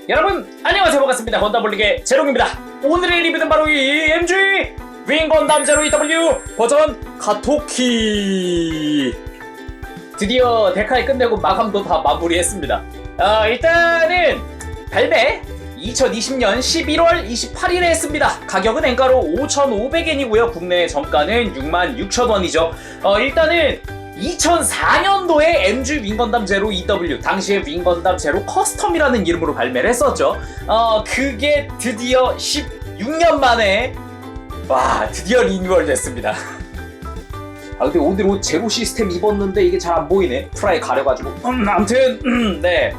여러분 안녕하세요, 반갑습니다. 건담블릭의 제롱입니다. 오늘의 리뷰는 바로 이 MG 윙건담 제로 EW 버전 카토키. 드디어 데카에 끝내고 마감도 다 마무리했습니다. 일단은 발매 2020년 11월 28일에 했습니다. 가격은 엔가로 5,500엔이고요 국내 정가는 66,000원이죠 일단은 2004년도에 MG 윙건담 제로 EW, 당시에 윙건담 제로 커스텀이라는 이름으로 발매를 했었죠. 그게 드디어 16년 만에 드디어 리뉴얼 됐습니다. 근데 오늘 옷 제로 시스템 입었는데 이게 잘 안 보이네. 프라이 가려가지고. 아무튼 네.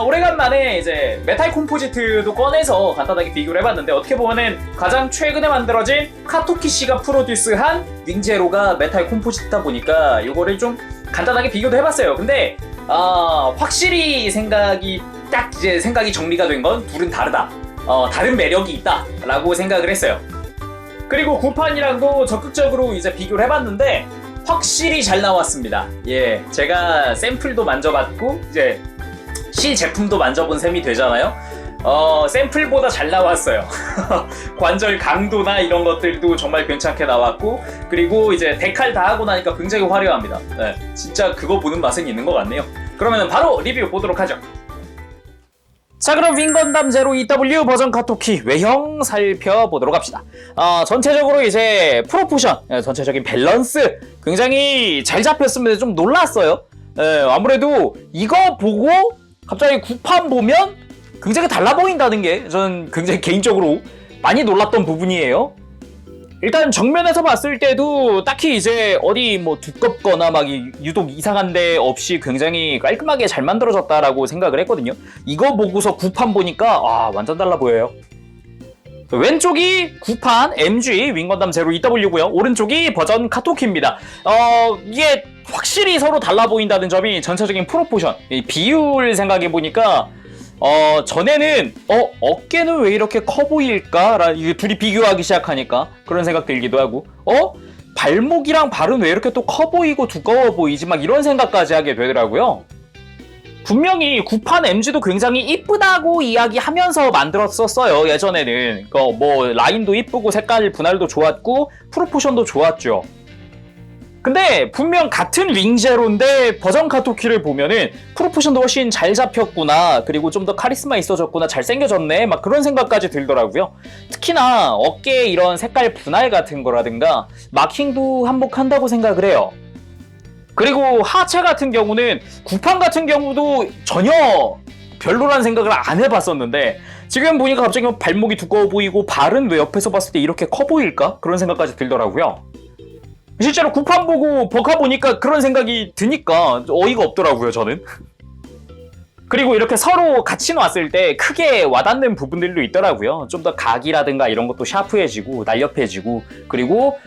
오래간만에 이제 메탈 콤포지트도 꺼내서 간단하게 비교를 해봤는데, 어떻게 보면은 가장 최근에 만들어진 카토키 씨가 프로듀스한 윙제로가 메탈 콤포지트다 보니까 이거를 좀 간단하게 비교도 해봤어요. 근데 확실히 생각이 정리가 된 건 둘은 다르다. 다른 매력이 있다라고 생각을 했어요. 그리고 구판이랑도 적극적으로 이제 비교를 해봤는데 확실히 잘 나왔습니다. 예, 제가 샘플도 만져봤고 이제 실 제품도 만져본 셈이 되잖아요. 샘플보다 잘 나왔어요. 관절 강도나 이런 것들도 정말 괜찮게 나왔고, 그리고 이제 데칼 다 하고 나니까 굉장히 화려합니다. 네, 진짜 그거 보는 맛은 있는 것 같네요. 그러면 바로 리뷰 보도록 하죠. 자, 그럼 윙건담 제로 EW 버전 카토키 외형 살펴보도록 합시다. 전체적으로 이제 프로포션, 전체적인 밸런스 굉장히 잘 잡혔습니다. 좀 놀랐어요. 아무래도 이거 보고 갑자기 구판 보면 굉장히 달라 보인다는 게 저는 굉장히 개인적으로 많이 놀랐던 부분이에요. 일단 정면에서 봤을 때도 딱히 이제 어디 뭐 두껍거나 막 유독 이상한 데 없이 굉장히 깔끔하게 잘 만들어졌다라고 생각을 했거든요. 이거 보고서 구판 보니까 완전 달라 보여요. 왼쪽이 구판 MG 윙건담 제로 EW고요. 오른쪽이 버전 카토키입니다. 이게 확실히 서로 달라 보인다는 점이 전체적인 프로포션, 비율 생각해보니까 전에는 어깨는 왜 이렇게 커 보일까? 이게 둘이 비교하기 시작하니까 그런 생각 들기도 하고, 발목이랑 발은 왜 이렇게 또 커 보이고 두꺼워 보이지? 막 이런 생각까지 하게 되더라고요. 분명히 구판 MG도 굉장히 이쁘다고 이야기하면서 만들었었어요, 예전에는. 뭐 라인도 이쁘고 색깔 분할도 좋았고 프로포션도 좋았죠. 근데 분명 같은 윙제로인데 버전 카토키를 보면은 프로포션도 훨씬 잘 잡혔구나, 그리고 좀 더 카리스마 있어졌구나, 잘생겨졌네, 막 그런 생각까지 들더라고요. 특히나 어깨 이런 색깔 분할 같은 거라든가 마킹도 한몫한다고 생각을 해요. 그리고 하체 같은 경우는 구판 같은 경우도 전혀 별로란 생각을 안 해봤었는데 지금 보니까 갑자기 발목이 두꺼워 보이고 발은 왜 옆에서 봤을 때 이렇게 커 보일까? 그런 생각까지 들더라고요. 실제로 구판 보고 버카 보니까 그런 생각이 드니까 어이가 없더라고요, 저는. 그리고 이렇게 서로 같이 놨을 때 크게 와닿는 부분들도 있더라고요. 좀 더 각이라든가 이런 것도 샤프해지고 날렵해지고, 그리고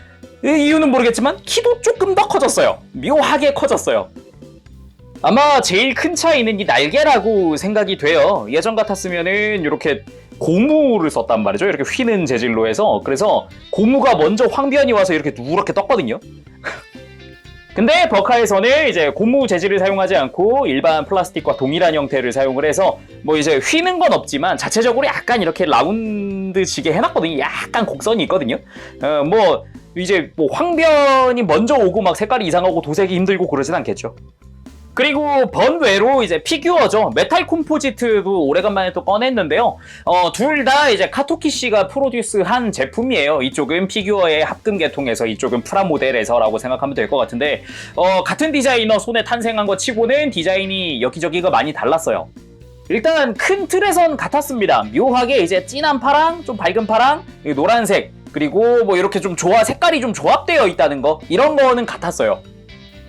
이유는 모르겠지만 키도 조금 더 커졌어요. 묘하게 커졌어요. 아마 제일 큰 차이는 이 날개라고 생각이 돼요. 예전 같았으면은 이렇게 고무를 썼단 말이죠. 이렇게 휘는 재질로 해서. 그래서 고무가 먼저 황변이 와서 이렇게 누렇게 떴거든요. 근데 버카에서는 이제 고무 재질을 사용하지 않고 일반 플라스틱과 동일한 형태를 사용을 해서 뭐 이제 휘는 건 없지만 자체적으로 약간 이렇게 라운드지게 해놨거든요. 약간 곡선이 있거든요. 뭐 이제 뭐 황변이 먼저 오고 막 색깔이 이상하고 도색이 힘들고 그러진 않겠죠. 그리고 번외로 이제 피규어죠. 메탈 콤포지트도 오래간만에 또 꺼냈는데요. 둘 다 이제 카토키 씨가 프로듀스한 제품이에요. 이쪽은 피규어의 합금 계통에서, 이쪽은 프라모델에서라고 생각하면 될 것 같은데, 같은 디자이너 손에 탄생한 것 치고는 디자인이 여기저기가 많이 달랐어요. 일단 큰 틀에선 같았습니다. 묘하게 이제 진한 파랑, 좀 밝은 파랑, 노란색, 그리고 뭐 이렇게 좀 색깔이 좀 조합되어 있다는 거, 이런 거는 같았어요.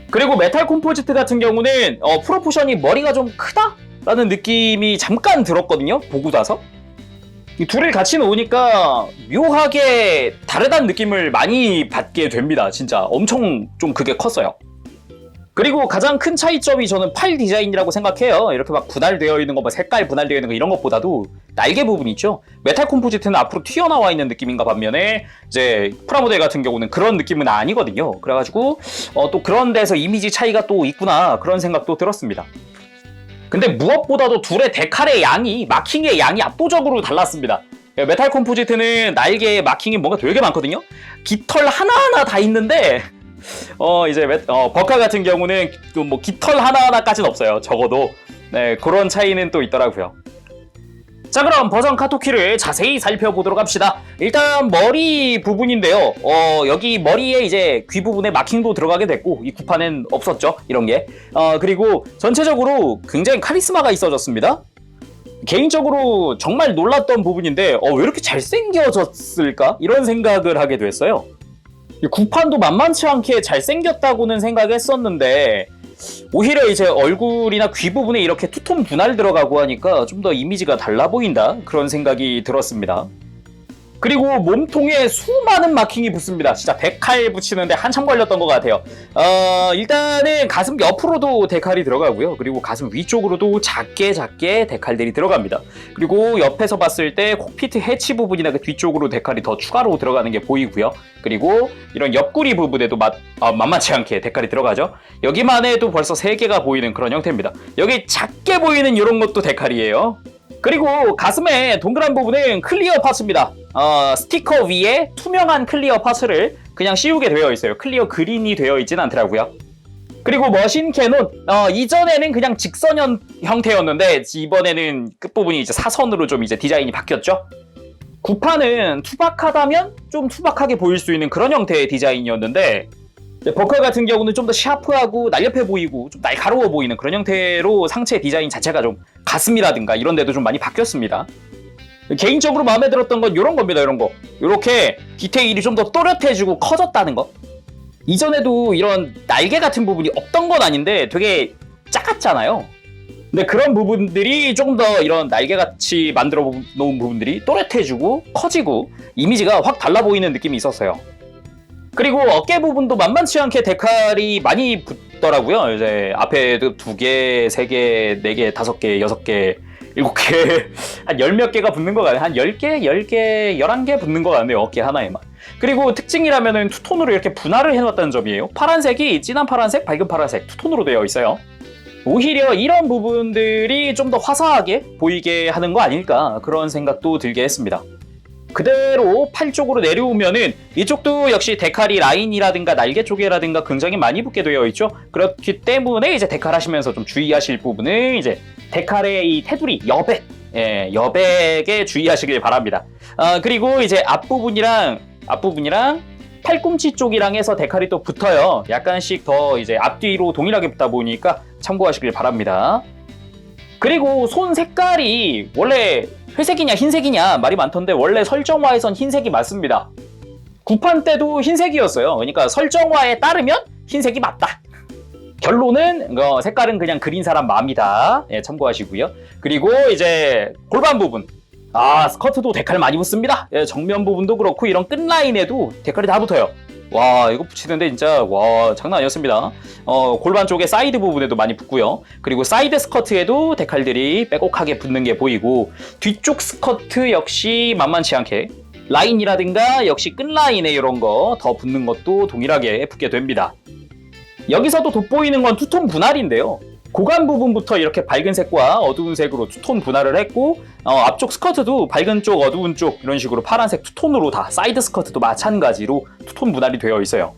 그리고 메탈 콤포지트 같은 경우는 프로포션이 머리가 좀 크다라는 느낌이 잠깐 들었거든요, 보고 나서. 이 둘을 같이 놓으니까 묘하게 다르다는 느낌을 많이 받게 됩니다. 진짜 엄청 좀 그게 컸어요. 그리고 가장 큰 차이점이 저는 팔 디자인이라고 생각해요. 이렇게 막 분할되어 있는 거, 뭐 색깔 분할되어 있는 거 이런 것보다도 날개 부분 있죠. 메탈 콤포지트는 앞으로 튀어나와 있는 느낌인가 반면에 이제 프라모델 같은 경우는 그런 느낌은 아니거든요. 그래가지고 또 그런 데서 이미지 차이가 또 있구나, 그런 생각도 들었습니다. 근데 무엇보다도 둘의 데칼의 양이, 마킹의 양이 압도적으로 달랐습니다. 메탈 컴포지트는 날개에 마킹이 뭔가 되게 많거든요. 깃털 하나하나 다 있는데 이제 버카 같은 경우는 뭐 깃털 하나하나까지는 없어요. 적어도 네, 그런 차이는 또 있더라고요. 자, 그럼 버전 카토키를 자세히 살펴보도록 합시다. 일단 머리 부분인데요. 여기 머리에 이제 귀 부분에 마킹도 들어가게 됐고, 이 구판엔 없었죠, 이런 게. 그리고 전체적으로 굉장히 카리스마가 있어졌습니다. 개인적으로 정말 놀랐던 부분인데 왜 이렇게 잘생겨졌을까? 이런 생각을 하게 됐어요. 구판도 만만치 않게 잘생겼다고는 생각했었는데 오히려 이제 얼굴이나 귀 부분에 이렇게 투톤 분할 들어가고 하니까 좀 더 이미지가 달라 보인다, 그런 생각이 들었습니다. 그리고 몸통에 수많은 마킹이 붙습니다. 진짜 데칼 붙이는데 한참 걸렸던 것 같아요. 일단은 가슴 옆으로도 데칼이 들어가고요. 그리고 가슴 위쪽으로도 작게 데칼들이 들어갑니다. 그리고 옆에서 봤을 때 콕피트 해치 부분이나 그 뒤쪽으로 데칼이 더 추가로 들어가는 게 보이고요. 그리고 이런 옆구리 부분에도 만만치 않게 데칼이 들어가죠. 여기만 해도 벌써 3개가 보이는 그런 형태입니다. 여기 작게 보이는 이런 것도 데칼이에요. 그리고 가슴에 동그란 부분은 클리어 파츠입니다. 스티커 위에 투명한 클리어 파츠를 그냥 씌우게 되어 있어요. 클리어 그린이 되어 있진 않더라고요. 그리고 머신 캐논, 이전에는 그냥 직선형 형태였는데 이번에는 끝부분이 이제 사선으로 좀 이제 디자인이 바뀌었죠. 구판은 투박하다면 좀 투박하게 보일 수 있는 그런 형태의 디자인이었는데 버커 같은 경우는 좀 더 샤프하고 날렵해 보이고 좀 날카로워 보이는 그런 형태로 상체 디자인 자체가 좀 가슴이라든가 이런 데도 좀 많이 바뀌었습니다. 개인적으로 마음에 들었던 건 이런 겁니다. 이런 거. 이렇게 디테일이 좀 더 또렷해지고 커졌다는 거. 이전에도 이런 날개 같은 부분이 없던 건 아닌데 되게 작았잖아요. 근데 그런 부분들이 조금 더 이런 날개같이 만들어 놓은 부분들이 또렷해지고 커지고 이미지가 확 달라 보이는 느낌이 있었어요. 그리고 어깨 부분도 만만치 않게 데칼이 많이 붙더라고요. 이제 앞에도 2개, 3개, 4개, 5개, 6개, 7개, 한 10몇 개가 붙는 것 같아요. 한 10개, 10개, 11개 붙는 것 같네요. 어깨 하나에만. 그리고 특징이라면은 투톤으로 이렇게 분할을 해놨다는 점이에요. 파란색이 진한 파란색, 밝은 파란색 투톤으로 되어 있어요. 오히려 이런 부분들이 좀 더 화사하게 보이게 하는 거 아닐까, 그런 생각도 들게 했습니다. 그대로 팔 쪽으로 내려오면은 이쪽도 역시 데칼이 라인이라든가 날개 쪽이라든가 굉장히 많이 붙게 되어 있죠. 그렇기 때문에 이제 데칼 하시면서 좀 주의하실 부분은 이제 데칼의 이 테두리, 여백, 여백에 주의하시길 바랍니다. 그리고 이제 앞부분이랑 팔꿈치 쪽이랑 해서 데칼이 또 붙어요. 약간씩 더 이제 앞뒤로 동일하게 붙다 보니까 참고하시길 바랍니다. 그리고 손 색깔이 원래 회색이냐 흰색이냐 말이 많던데 원래 설정화에선 흰색이 맞습니다. 구판 때도 흰색이었어요. 그러니까 설정화에 따르면 흰색이 맞다. 결론은 색깔은 그냥 그린 사람 마음이다. 참고하시고요. 그리고 이제 골반 부분. 스커트도 데칼 많이 붙습니다. 정면 부분도 그렇고 이런 끝라인에도 데칼이 다 붙어요. 와, 이거 붙이는데 진짜 장난 아니었습니다. 골반 쪽에 사이드 부분에도 많이 붙고요. 그리고 사이드 스커트에도 데칼들이 빼곡하게 붙는 게 보이고 뒤쪽 스커트 역시 만만치 않게 라인이라든가 역시 끝라인에 이런 거 더 붙는 것도 동일하게 붙게 됩니다. 여기서도 돋보이는 건 투톤 분할인데요. 고관 부분부터 이렇게 밝은 색과 어두운 색으로 투톤 분할을 했고 앞쪽 스커트도 밝은 쪽, 어두운 쪽 이런 식으로 파란색 투톤으로 다 사이드 스커트도 마찬가지로 투톤 분할이 되어 있어요.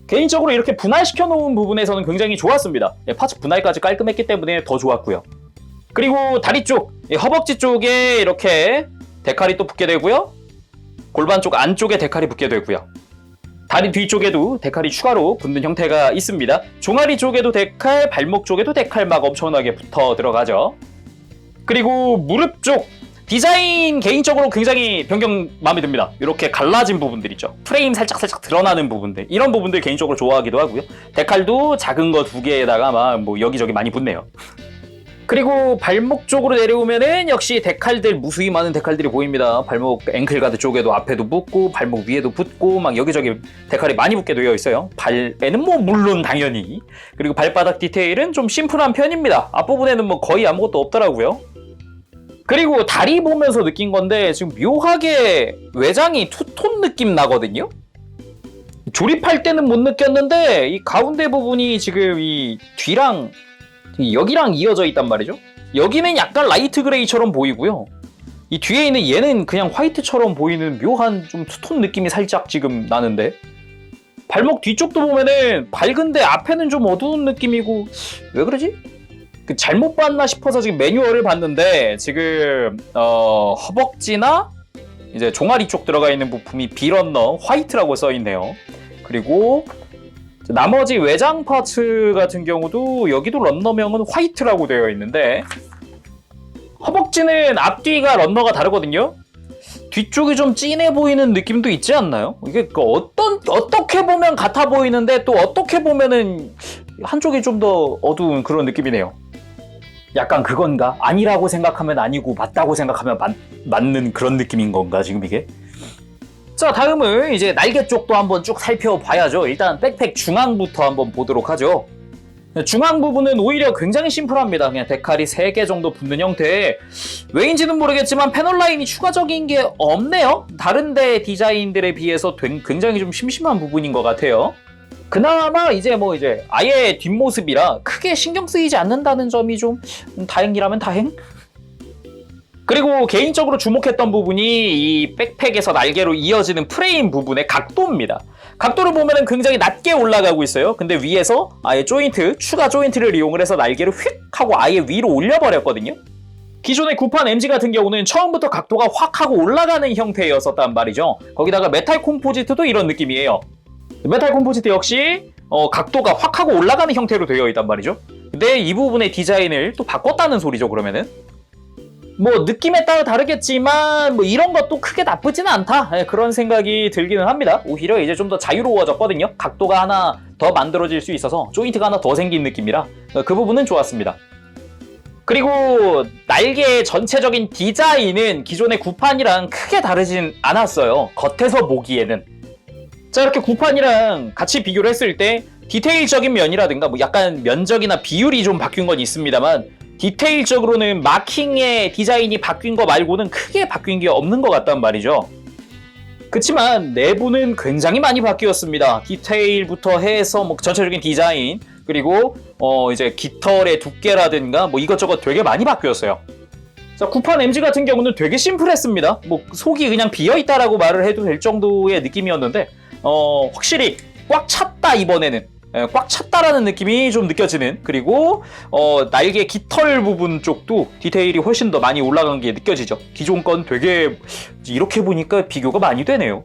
개인적으로 이렇게 분할시켜 놓은 부분에서는 굉장히 좋았습니다. 파츠 분할까지 깔끔했기 때문에 더 좋았고요. 그리고 다리 쪽, 허벅지 쪽에 이렇게 데칼이 또 붙게 되고요. 골반 쪽 안쪽에 데칼이 붙게 되고요. 다리 뒤쪽에도 데칼이 추가로 붙는 형태가 있습니다. 종아리 쪽에도 데칼, 발목 쪽에도 데칼 막 엄청나게 붙어 들어가죠. 그리고 무릎 쪽 디자인 개인적으로 굉장히 변경 마음에 듭니다. 이렇게 갈라진 부분들 있죠. 프레임 살짝 드러나는 부분들, 이런 부분들 개인적으로 좋아하기도 하고요. 데칼도 작은 거 2개에다가 막 여기저기 많이 붙네요. 그리고 발목 쪽으로 내려오면은 역시 데칼들, 무수히 많은 데칼들이 보입니다. 발목 앵클가드 쪽에도 앞에도 붙고 발목 위에도 붙고 막 여기저기 데칼이 많이 붙게 되어 있어요. 발에는 물론 당연히. 그리고 발바닥 디테일은 좀 심플한 편입니다. 앞부분에는 거의 아무것도 없더라고요. 그리고 다리 보면서 느낀 건데 지금 묘하게 외장이 투톤 느낌 나거든요. 조립할 때는 못 느꼈는데 이 가운데 부분이 지금 이 뒤랑 여기랑 이어져 있단 말이죠. 여기는 약간 라이트 그레이처럼 보이고요. 이 뒤에 있는 얘는 그냥 화이트처럼 보이는 묘한 좀 투톤 느낌이 살짝 지금 나는데, 발목 뒤쪽도 보면은 밝은데 앞에는 좀 어두운 느낌이고, 왜 그러지? 잘못 봤나 싶어서 지금 매뉴얼을 봤는데, 지금 허벅지나 이제 종아리 쪽 들어가 있는 부품이 비런너 화이트라고 써 있네요. 그리고 나머지 외장 파츠 같은 경우도 여기도 런너명은 화이트라고 되어 있는데, 허벅지는 앞뒤가 런너가 다르거든요. 뒤쪽이 좀 진해 보이는 느낌도 있지 않나요? 이게 어떻게 보면 같아 보이는데 또 어떻게 보면은 한쪽이 좀 더 어두운 그런 느낌이네요. 약간 그건가? 아니라고 생각하면 아니고 맞다고 생각하면 맞는 그런 느낌인 건가 지금 이게? 자, 다음은 이제 날개 쪽도 한번 쭉 살펴봐야죠. 일단 백팩 중앙부터 한번 보도록 하죠. 중앙 부분은 오히려 굉장히 심플합니다. 그냥 데칼이 3개 정도 붙는 형태. 왜인지는 모르겠지만 패널 라인이 추가적인 게 없네요. 다른데 디자인들에 비해서 굉장히 좀 심심한 부분인 것 같아요. 그나마 이제 아예 뒷모습이라 크게 신경 쓰이지 않는다는 점이 좀 다행이라면 다행? 그리고 개인적으로 주목했던 부분이 이 백팩에서 날개로 이어지는 프레임 부분의 각도입니다. 각도를 보면 굉장히 낮게 올라가고 있어요. 근데 위에서 아예 추가 조인트를 이용을 해서 날개를 휙 하고 아예 위로 올려버렸거든요. 기존의 구판 MG 같은 경우는 처음부터 각도가 확 하고 올라가는 형태였었단 말이죠. 거기다가 메탈 콤포지트도 이런 느낌이에요. 메탈 콤포지트 역시 각도가 확 하고 올라가는 형태로 되어 있단 말이죠. 근데 이 부분의 디자인을 또 바꿨다는 소리죠, 그러면은. 느낌에 따라 다르겠지만 이런 것도 크게 나쁘지는 않다, 그런 생각이 들기는 합니다. 오히려 이제 좀 더 자유로워졌거든요. 각도가 하나 더 만들어질 수 있어서 조인트가 하나 더 생긴 느낌이라 그 부분은 좋았습니다. 그리고 날개의 전체적인 디자인은 기존의 구판이랑 크게 다르진 않았어요. 겉에서 보기에는. 자, 이렇게 구판이랑 같이 비교를 했을 때 디테일적인 면이라든가 약간 면적이나 비율이 좀 바뀐 건 있습니다만, 디테일적으로는 마킹의 디자인이 바뀐 거 말고는 크게 바뀐 게 없는 것 같단 말이죠. 그치만 내부는 굉장히 많이 바뀌었습니다. 디테일부터 해서 전체적인 디자인, 그리고 이제 깃털의 두께라든가 이것저것 되게 많이 바뀌었어요. 자, 구판 MG 같은 경우는 되게 심플했습니다. 속이 그냥 비어있다라고 말을 해도 될 정도의 느낌이었는데, 확실히 꽉 찼다 이번에는. 꽉 찼다라는 느낌이 좀 느껴지는, 그리고 날개 깃털 부분 쪽도 디테일이 훨씬 더 많이 올라간 게 느껴지죠. 기존 건 되게 이렇게 보니까 비교가 많이 되네요.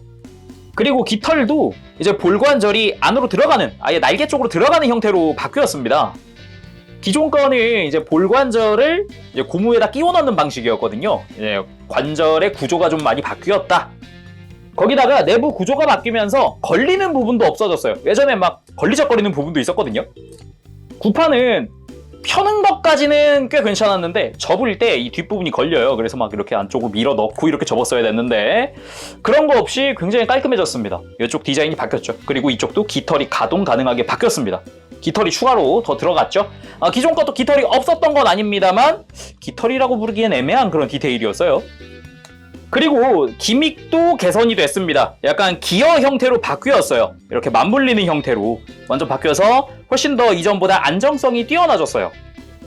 그리고 깃털도 이제 볼관절이 안으로 들어가는, 아예 날개 쪽으로 들어가는 형태로 바뀌었습니다. 기존 거는 이제 볼관절을 이제 고무에다 끼워 넣는 방식이었거든요. 관절의 구조가 좀 많이 바뀌었다. 거기다가 내부 구조가 바뀌면서 걸리는 부분도 없어졌어요. 예전에 걸리적거리는 부분도 있었거든요. 구판은 펴는 것까지는 꽤 괜찮았는데 접을 때 이 뒷부분이 걸려요. 그래서 이렇게 안쪽으로 밀어 넣고 이렇게 접었어야 됐는데, 그런 거 없이 굉장히 깔끔해졌습니다. 이쪽 디자인이 바뀌었죠. 그리고 이쪽도 깃털이 가동 가능하게 바뀌었습니다. 깃털이 추가로 더 들어갔죠. 기존 것도 깃털이 없었던 건 아닙니다만 깃털이라고 부르기엔 애매한 그런 디테일이었어요. 그리고 기믹도 개선이 됐습니다. 약간 기어 형태로 바뀌었어요. 이렇게 맞물리는 형태로 완전 바뀌어서 훨씬 더 이전보다 안정성이 뛰어나졌어요.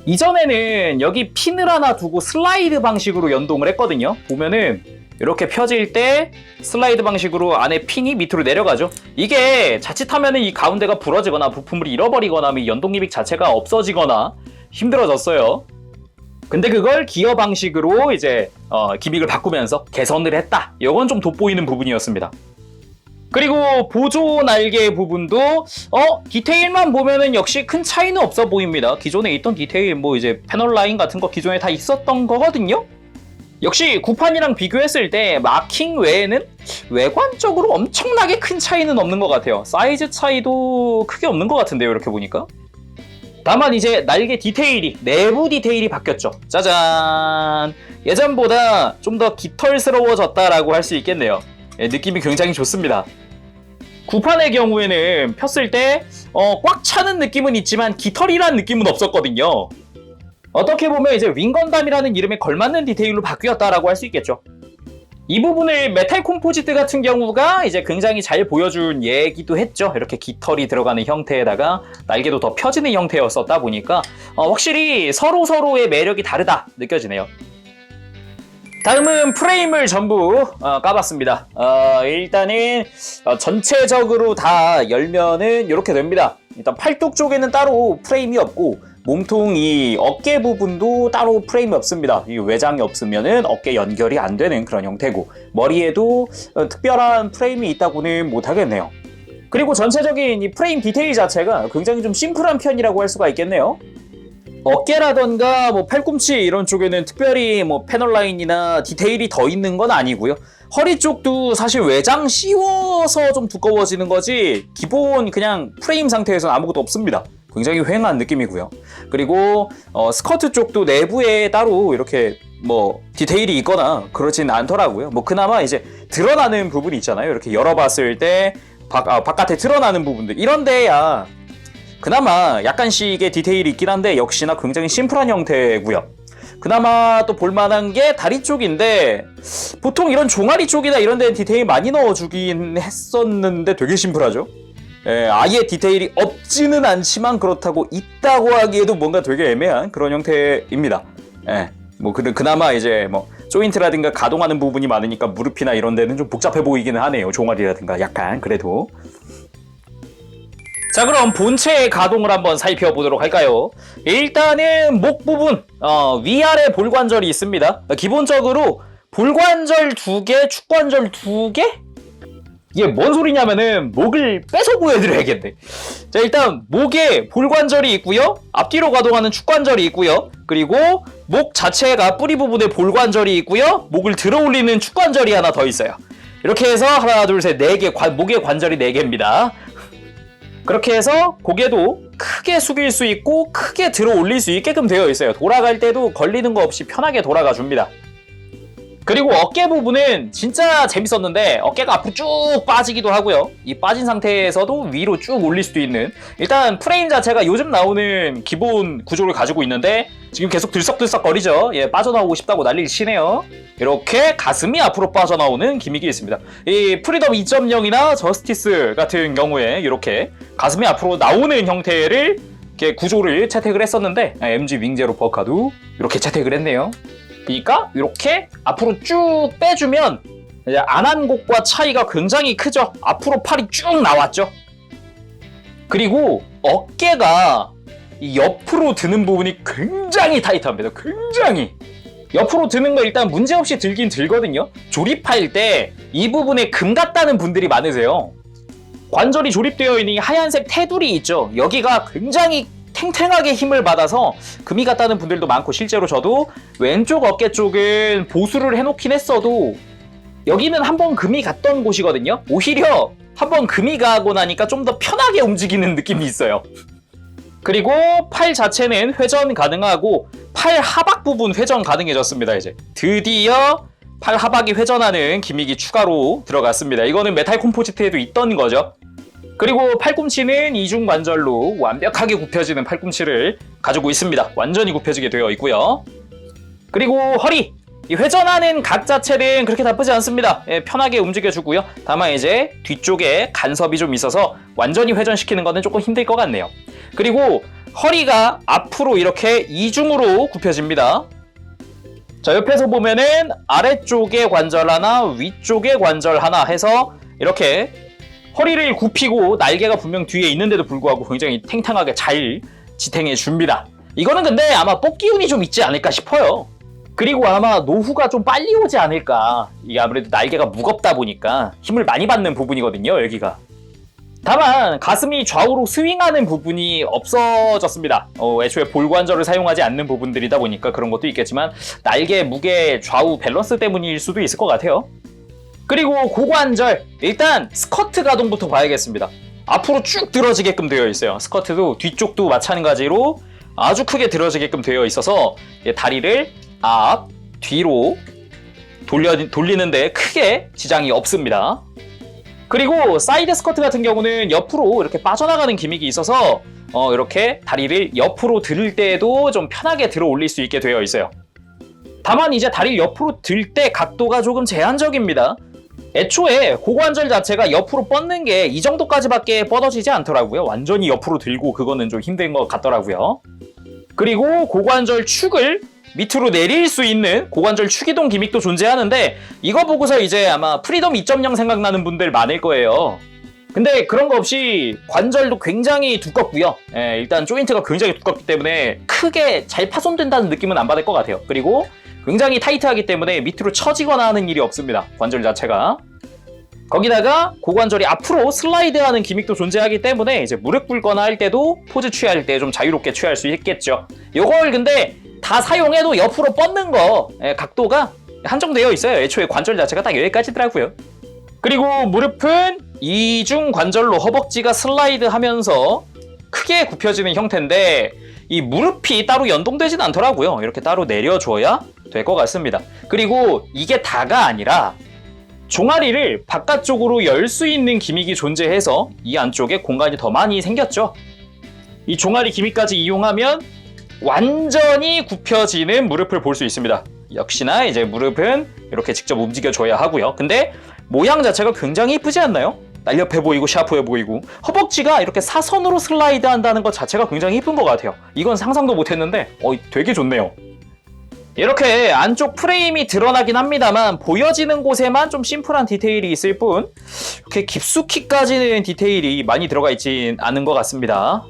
이전에는 여기 핀을 하나 두고 슬라이드 방식으로 연동을 했거든요. 보면은 이렇게 펴질 때 슬라이드 방식으로 안에 핀이 밑으로 내려가죠. 이게 자칫하면은 이 가운데가 부러지거나 부품을 잃어버리거나 연동 기믹 자체가 없어지거나 힘들어졌어요. 근데 그걸 기어 방식으로 이제 기믹을 바꾸면서 개선을 했다. 이건 좀 돋보이는 부분이었습니다. 그리고 보조 날개 부분도 디테일만 보면은 역시 큰 차이는 없어 보입니다. 기존에 있던 디테일 이제 패널 라인 같은 거 기존에 다 있었던 거거든요. 역시 구판이랑 비교했을 때 마킹 외에는 외관적으로 엄청나게 큰 차이는 없는 것 같아요. 사이즈 차이도 크게 없는 것 같은데요, 이렇게 보니까. 다만 이제 날개 디테일이, 내부 디테일이 바뀌었죠. 짜잔! 예전보다 좀 더 깃털스러워졌다라고 할 수 있겠네요. 느낌이 굉장히 좋습니다. 구판의 경우에는 폈을 때 꽉 차는 느낌은 있지만 깃털이라는 느낌은 없었거든요. 어떻게 보면 이제 윙건담이라는 이름에 걸맞는 디테일로 바뀌었다라고 할 수 있겠죠. 이 부분을 메탈 콤포지트 같은 경우가 이제 굉장히 잘 보여준 예기도 했죠. 이렇게 깃털이 들어가는 형태에다가 날개도 더 펴지는 형태였었다 보니까 확실히 서로의 매력이 다르다 느껴지네요. 다음은 프레임을 전부 까봤습니다. 일단은 전체적으로 다 열면은 이렇게 됩니다. 일단 팔뚝 쪽에는 따로 프레임이 없고 몸통 이 어깨 부분도 따로 프레임이 없습니다. 이 외장이 없으면은 어깨 연결이 안 되는 그런 형태고 머리에도 특별한 프레임이 있다고는 못하겠네요. 그리고 전체적인 이 프레임 디테일 자체가 굉장히 좀 심플한 편이라고 할 수가 있겠네요. 어깨라던가 뭐 팔꿈치 이런 쪽에는 특별히 뭐 패널 라인이나 디테일이 더 있는 건 아니고요. 허리 쪽도 사실 외장 씌워서 좀 두꺼워지는 거지 기본 그냥 프레임 상태에서는 아무것도 없습니다. 굉장히 휑한 느낌이고요. 그리고 스커트 쪽도 내부에 따로 이렇게 뭐 디테일이 있거나 그러진 않더라고요. 뭐 그나마 이제 드러나는 부분이 있잖아요. 이렇게 열어봤을 때 바깥에 드러나는 부분들 이런 데야 그나마 약간씩의 디테일이 있긴 한데 역시나 굉장히 심플한 형태고요. 그나마 또 볼만한 게 다리 쪽인데 보통 이런 종아리 쪽이나 이런 데는 디테일 많이 넣어주긴 했었는데 되게 심플하죠. 예, 아예 디테일이 없지는 않지만 그렇다고 있다고 하기에도 뭔가 되게 애매한 그런 형태입니다. 예, 뭐 그나마 이제 뭐 조인트라든가 가동하는 부분이 많으니까 무릎이나 이런 데는 좀 복잡해 보이기는 하네요. 종아리라든가 약간 그래도. 자, 그럼 본체의 가동을 한번 살펴보도록 할까요? 일단은 목 부분 위아래 볼관절이 있습니다. 기본적으로 볼관절 2개, 축관절 2개? 이게 뭔 소리냐면은 목을 빼서 보여드려야겠네. 자, 일단 목에 볼관절이 있고요. 앞뒤로 가동하는 축관절이 있고요. 그리고 목 자체가 뿌리 부분에 볼관절이 있고요. 목을 들어 올리는 축관절이 하나 더 있어요. 이렇게 해서 하나, 둘, 셋, 4개, 목의 관절이 4개입니다. 그렇게 해서 고개도 크게 숙일 수 있고 크게 들어 올릴 수 있게끔 되어 있어요. 돌아갈 때도 걸리는 거 없이 편하게 돌아가 줍니다. 그리고 어깨 부분은 진짜 재밌었는데 어깨가 앞으로 쭉 빠지기도 하고요. 이 빠진 상태에서도 위로 쭉 올릴 수도 있는 일단 프레임 자체가 요즘 나오는 기본 구조를 가지고 있는데 지금 계속 들썩들썩 거리죠. 예, 빠져나오고 싶다고 난리를 치네요. 이렇게 가슴이 앞으로 빠져나오는 기믹이 있습니다. 이 프리덤 2.0이나 저스티스 같은 경우에 이렇게 가슴이 앞으로 나오는 형태를 이렇게 구조를 채택을 했었는데 MG 윙제로 버카도 이렇게 채택을 했네요. 그러니까 이렇게 앞으로 쭉 빼주면 이제 안한곡과 차이가 굉장히 크죠. 앞으로 팔이 쭉 나왔죠. 그리고 어깨가 이 옆으로 드는 부분이 굉장히 타이트합니다. 굉장히 옆으로 드는 거 일단 문제없이 들긴 들거든요. 조립할 때 이 부분에 금 같다는 분들이 많으세요. 관절이 조립되어 있는 이 하얀색 테두리 있죠. 여기가 굉장히 탱탱하게 힘을 받아서 금이 갔다는 분들도 많고 실제로 저도 왼쪽 어깨 쪽은 보수를 해놓긴 했어도 여기는 한번 금이 갔던 곳이거든요. 오히려 한번 금이 가고 나니까 좀 더 편하게 움직이는 느낌이 있어요. 그리고 팔 자체는 회전 가능하고 팔 하박 부분 회전 가능해졌습니다. 이제 드디어 팔 하박이 회전하는 기믹이 추가로 들어갔습니다. 이거는 메탈 콤포지트에도 있던 거죠. 그리고 팔꿈치는 이중 관절로 완벽하게 굽혀지는 팔꿈치를 가지고 있습니다. 완전히 굽혀지게 되어 있고요. 그리고 허리! 이 회전하는 각 자체는 그렇게 나쁘지 않습니다. 예, 편하게 움직여주고요. 다만 이제 뒤쪽에 간섭이 좀 있어서 완전히 회전시키는 거는 조금 힘들 것 같네요. 그리고 허리가 앞으로 이렇게 이중으로 굽혀집니다. 자, 옆에서 보면은 아래쪽에 관절 하나, 위쪽에 관절 하나 해서 이렇게 허리를 굽히고 날개가 분명 뒤에 있는데도 불구하고 굉장히 탱탱하게 잘 지탱해 줍니다. 이거는 근데 아마 뽑기 운이 좀 있지 않을까 싶어요. 그리고 아마 노후가 좀 빨리 오지 않을까. 이게 아무래도 날개가 무겁다 보니까 힘을 많이 받는 부분이거든요, 여기가. 다만 가슴이 좌우로 스윙하는 부분이 없어졌습니다. 애초에 볼관절을 사용하지 않는 부분들이다 보니까 그런 것도 있겠지만 날개 무게 좌우 밸런스 때문일 수도 있을 것 같아요. 그리고 고관절, 일단 스커트 가동부터 봐야겠습니다. 앞으로 쭉 들어지게끔 되어 있어요. 스커트도 뒤쪽도 마찬가지로 아주 크게 들어지게끔 되어 있어서 다리를 앞, 뒤로 돌리는데 크게 지장이 없습니다. 그리고 사이드 스커트 같은 경우는 옆으로 이렇게 빠져나가는 기믹이 있어서 이렇게 다리를 옆으로 들 때도 좀 편하게 들어 올릴 수 있게 되어 있어요. 다만 이제 다리를 옆으로 들 때 각도가 조금 제한적입니다. 애초에 고관절 자체가 옆으로 뻗는 게 이 정도까지밖에 뻗어지지 않더라고요. 완전히 옆으로 들고 그거는 좀 힘든 것 같더라고요. 그리고 고관절 축을 밑으로 내릴 수 있는 고관절 축이동 기믹도 존재하는데 이거 보고서 이제 아마 프리덤 2.0 생각나는 분들 많을 거예요. 근데 그런 거 없이 관절도 굉장히 두껍고요. 일단 조인트가 굉장히 두껍기 때문에 크게 잘 파손된다는 느낌은 안 받을 것 같아요. 그리고 굉장히 타이트하기 때문에 밑으로 처지거나 하는 일이 없습니다. 관절 자체가. 거기다가 고관절이 앞으로 슬라이드하는 기믹도 존재하기 때문에 이제 무릎 꿇거나 할 때도 포즈 취할 때 좀 자유롭게 취할 수 있겠죠. 요걸 근데 다 사용해도 옆으로 뻗는 거 각도가 한정되어 있어요. 애초에 관절 자체가 딱 여기까지더라고요. 그리고 무릎은 이중 관절로 허벅지가 슬라이드 하면서 크게 굽혀지는 형태인데 이 무릎이 따로 연동되진 않더라고요. 이렇게 따로 내려줘야 될 것 같습니다. 그리고 이게 다가 아니라 종아리를 바깥쪽으로 열 수 있는 기믹이 존재해서 이 안쪽에 공간이 더 많이 생겼죠. 이 종아리 기믹까지 이용하면 완전히 굽혀지는 무릎을 볼 수 있습니다. 역시나 이제 무릎은 이렇게 직접 움직여줘야 하고요. 근데 모양 자체가 굉장히 이쁘지 않나요? 날렵해 보이고 샤프해 보이고 허벅지가 이렇게 사선으로 슬라이드 한다는 것 자체가 굉장히 이쁜 것 같아요. 이건 상상도 못했는데 되게 좋네요. 이렇게 안쪽 프레임이 드러나긴 합니다만 보여지는 곳에만 좀 심플한 디테일이 있을 뿐 이렇게 깊숙이까지는 디테일이 많이 들어가 있진 않은 것 같습니다.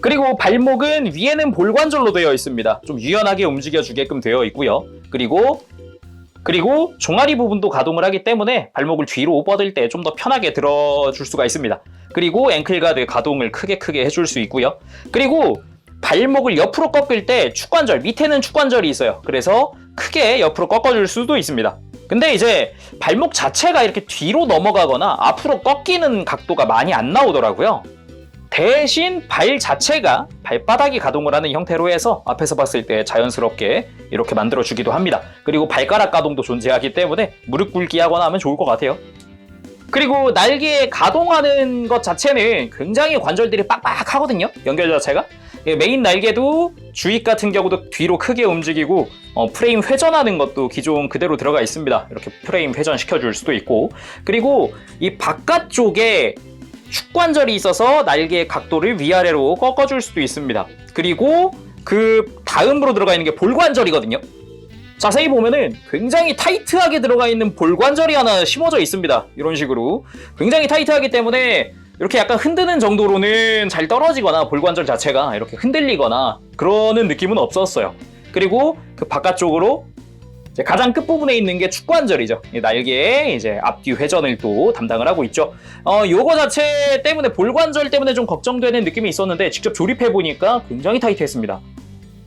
그리고 발목은 위에는 볼관절로 되어 있습니다. 좀 유연하게 움직여주게끔 되어 있고요. 그리고 종아리 부분도 가동을 하기 때문에 발목을 뒤로 뻗을 때 좀 더 편하게 들어줄 수가 있습니다. 그리고 앵클가드 가동을 크게 해줄 수 있고요. 그리고 발목을 옆으로 꺾을 때 축관절, 밑에는 축관절이 있어요. 그래서 크게 옆으로 꺾어줄 수도 있습니다. 근데 이제 발목 자체가 이렇게 뒤로 넘어가거나 앞으로 꺾이는 각도가 많이 안 나오더라고요. 대신 발 자체가 발바닥이 가동을 하는 형태로 해서 앞에서 봤을 때 자연스럽게 이렇게 만들어주기도 합니다. 그리고 발가락 가동도 존재하기 때문에 무릎 꿇기 하거나 하면 좋을 것 같아요. 그리고 날개 가동하는 것 자체는 굉장히 관절들이 빡빡하거든요. 연결 자체가. 메인 날개도 주익 같은 경우도 뒤로 크게 움직이고 프레임 회전하는 것도 기존 그대로 들어가 있습니다. 이렇게 프레임 회전 시켜줄 수도 있고 그리고 이 바깥쪽에 축관절이 있어서 날개의 각도를 위아래로 꺾어줄 수도 있습니다. 그리고 그 다음으로 들어가 있는 게 볼관절이거든요. 자세히 보면은 굉장히 타이트하게 들어가 있는 볼관절이 하나 심어져 있습니다. 이런 식으로 굉장히 타이트하기 때문에 이렇게 약간 흔드는 정도로는 잘 떨어지거나 볼관절 자체가 이렇게 흔들리거나 그러는 느낌은 없었어요. 그리고 그 바깥쪽으로 이제 가장 끝부분에 있는 게 축관절이죠. 날개의 이제 앞뒤 회전을 또 담당을 하고 있죠. 요거 자체 때문에 볼관절 때문에 좀 걱정되는 느낌이 있었는데 직접 조립해 보니까 굉장히 타이트했습니다.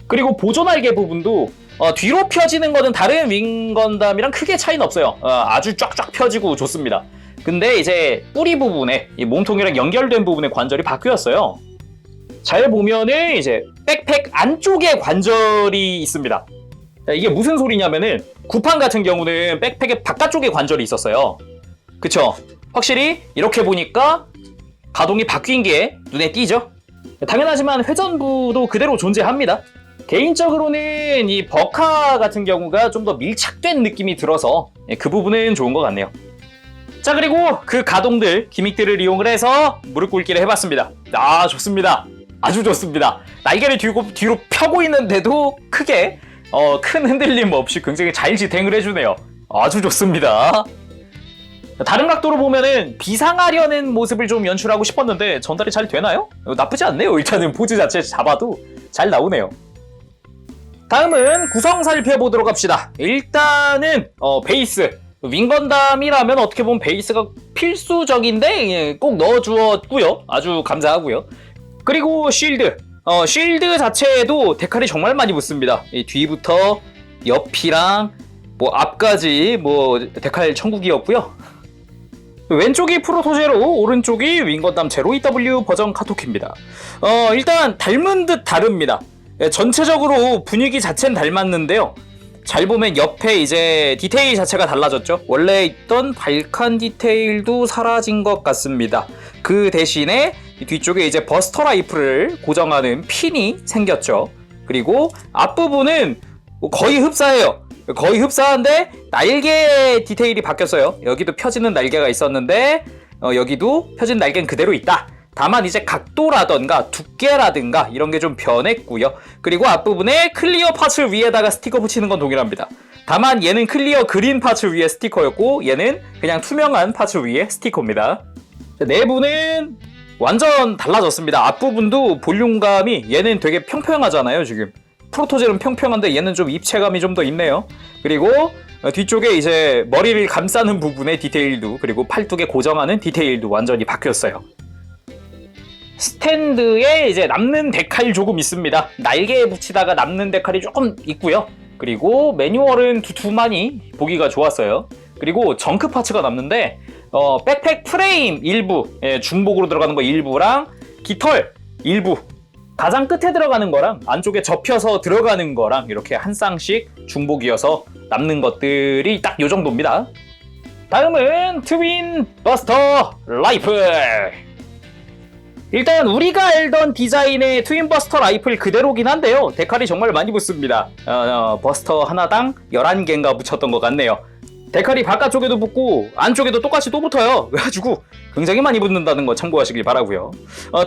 그리고 보조 날개 부분도 뒤로 펴지는 거는 다른 윙건담이랑 크게 차이는 없어요. 아주 쫙쫙 펴지고 좋습니다. 근데 이제 뿌리 부분에 이 몸통이랑 연결된 부분에 관절이 바뀌었어요. 잘 보면은 이제 백팩 안쪽에 관절이 있습니다. 이게 무슨 소리냐면은 구판 같은 경우는 백팩의 바깥쪽에 관절이 있었어요. 그쵸? 확실히 이렇게 보니까 가동이 바뀐 게 눈에 띄죠? 당연하지만 회전부도 그대로 존재합니다. 개인적으로는 이 버카 같은 경우가 좀 더 밀착된 느낌이 들어서 그 부분은 좋은 것 같네요. 자, 그리고 그 가동들, 기믹들을 이용을 해서 무릎 꿇기를 해봤습니다. 좋습니다. 아주 좋습니다. 날개를 뒤로 펴고 있는데도 크게 큰 흔들림 없이 굉장히 잘 지탱을 해주네요. 아주 좋습니다. 다른 각도로 보면은 비상하려는 모습을 좀 연출하고 싶었는데 전달이 잘 되나요? 나쁘지 않네요. 일단은 포즈 자체 잡아도 잘 나오네요. 다음은 구성 살펴보도록 합시다. 일단은 베이스. 윙건담이라면 어떻게 보면 베이스가 필수적인데 꼭 넣어주었고요. 아주 감사하고요. 그리고 쉴드. 쉴드 자체에도 데칼이 정말 많이 붙습니다. 이 뒤부터 옆이랑 앞까지 데칼 천국이었고요. 왼쪽이 프로토제로, 오른쪽이 윙건담 제로 EW 버전 카토키입니다. 일단 닮은 듯 다릅니다. 전체적으로 분위기 자체는 닮았는데요. 잘 보면 옆에 이제 디테일 자체가 달라졌죠. 원래 있던 발칸 디테일도 사라진 것 같습니다. 그 대신에 뒤쪽에 이제 버스터 라이플을 고정하는 핀이 생겼죠. 그리고 앞부분은 거의 흡사해요. 거의 흡사한데 날개 디테일이 바뀌었어요. 여기도 펴지는 날개가 있었는데 여기도 펴진 날개는 그대로 있다. 다만 이제 각도라던가 두께라든가 이런 게 좀 변했고요. 그리고 앞부분에 클리어 파츠 위에다가 스티커 붙이는 건 동일합니다. 다만 얘는 클리어 그린 파츠 위에 스티커였고 얘는 그냥 투명한 파츠 위에 스티커입니다. 내부는 완전 달라졌습니다. 앞부분도 볼륨감이 얘는 되게 평평하잖아요. 지금 프로토젤은 평평한데 얘는 좀 입체감이 좀 더 있네요. 그리고 뒤쪽에 이제 머리를 감싸는 부분의 디테일도 그리고 팔뚝에 고정하는 디테일도 완전히 바뀌었어요. 스탠드에 이제 남는 데칼 조금 있습니다. 날개에 붙이다가 남는 데칼이 조금 있고요. 그리고 매뉴얼은 두툼하니 보기가 좋았어요. 그리고 정크 파츠가 남는데 백팩 프레임 일부, 중복으로 들어가는 거 일부랑 깃털 일부, 가장 끝에 들어가는 거랑 안쪽에 접혀서 들어가는 거랑 이렇게 한 쌍씩 중복이어서 남는 것들이 딱 요 정도입니다. 다음은 트윈 버스터 라이플. 일단 우리가 알던 디자인의 트윈 버스터 라이플 그대로긴 한데요. 데칼이 정말 많이 붙습니다. 버스터 하나당 11개인가 붙였던 것 같네요. 데칼이 바깥쪽에도 붙고 안쪽에도 똑같이 또 붙어요. 그래가지고 굉장히 많이 붙는다는 거 참고하시길 바라고요.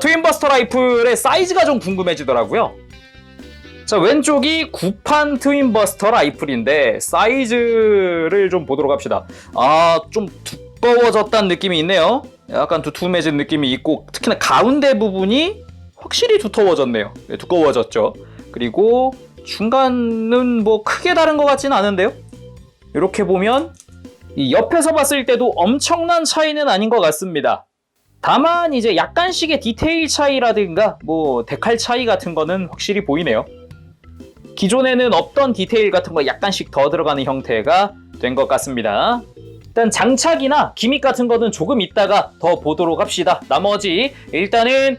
트윈 버스터 라이플의 사이즈가 좀 궁금해지더라고요. 자, 왼쪽이 구판 트윈 버스터 라이플인데 사이즈를 좀 보도록 합시다. 좀 두꺼워졌다는 느낌이 있네요. 약간 두툼해진 느낌이 있고 특히나 가운데 부분이 확실히 두터워졌네요. 네, 두꺼워졌죠. 그리고 중간은 뭐 크게 다른 것 같지는 않은데요. 이렇게 보면 이 옆에서 봤을 때도 엄청난 차이는 아닌 것 같습니다. 다만 이제 약간씩의 디테일 차이라든가 뭐 데칼 차이 같은 거는 확실히 보이네요. 기존에는 없던 디테일 같은 거 약간씩 더 들어가는 형태가 된 것 같습니다. 일단 장착이나 기믹 같은 거는 조금 있다가 더 보도록 합시다. 나머지 일단은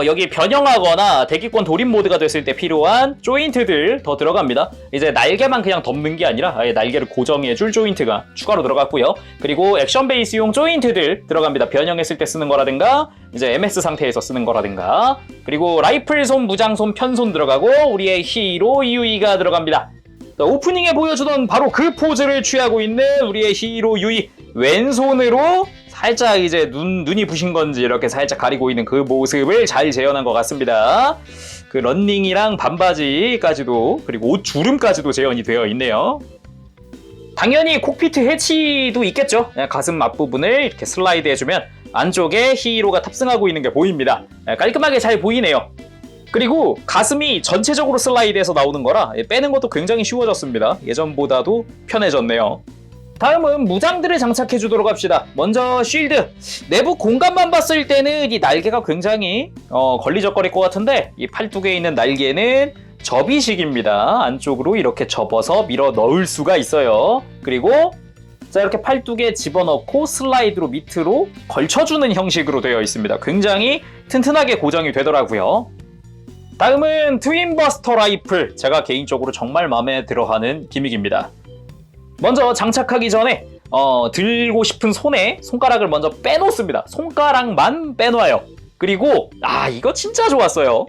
여기 변형하거나 대기권 돌입 모드가 됐을 때 필요한 조인트들 더 들어갑니다. 이제 날개만 그냥 덮는 게 아니라 아예 날개를 고정해줄 조인트가 추가로 들어갔고요. 그리고 액션 베이스용 조인트들 들어갑니다. 변형했을 때 쓰는 거라든가 이제 MS 상태에서 쓰는 거라든가 그리고 라이플손, 무장손, 편손 들어가고 우리의 히로 유이가 들어갑니다. 오프닝에 보여주던 바로 그 포즈를 취하고 있는 우리의 히로 유이, 왼손으로 살짝 이제 눈이 부신 건지 이렇게 살짝 가리고 있는 그 모습을 잘 재현한 것 같습니다. 그 런닝이랑 반바지까지도 그리고 옷 주름까지도 재현이 되어 있네요. 당연히 콕피트 해치도 있겠죠. 가슴 앞부분을 이렇게 슬라이드 해주면 안쪽에 히로가 탑승하고 있는 게 보입니다. 깔끔하게 잘 보이네요. 그리고 가슴이 전체적으로 슬라이드해서 나오는 거라 빼는 것도 굉장히 쉬워졌습니다. 예전보다도 편해졌네요. 다음은 무장들을 장착해 주도록 합시다. 먼저 쉴드. 내부 공간만 봤을 때는 이 날개가 굉장히 걸리적거릴 것 같은데 이 팔뚝에 있는 날개는 접이식입니다. 안쪽으로 이렇게 접어서 밀어 넣을 수가 있어요. 그리고 자, 이렇게 팔뚝에 집어넣고 슬라이드로 밑으로 걸쳐주는 형식으로 되어 있습니다. 굉장히 튼튼하게 고정이 되더라고요. 다음은 트윈버스터 라이플. 제가 개인적으로 정말 마음에 들어하는 기믹입니다. 먼저 장착하기 전에 들고 싶은 손에 손가락을 먼저 빼놓습니다. 손가락만 빼놔요. 그리고 이거 진짜 좋았어요.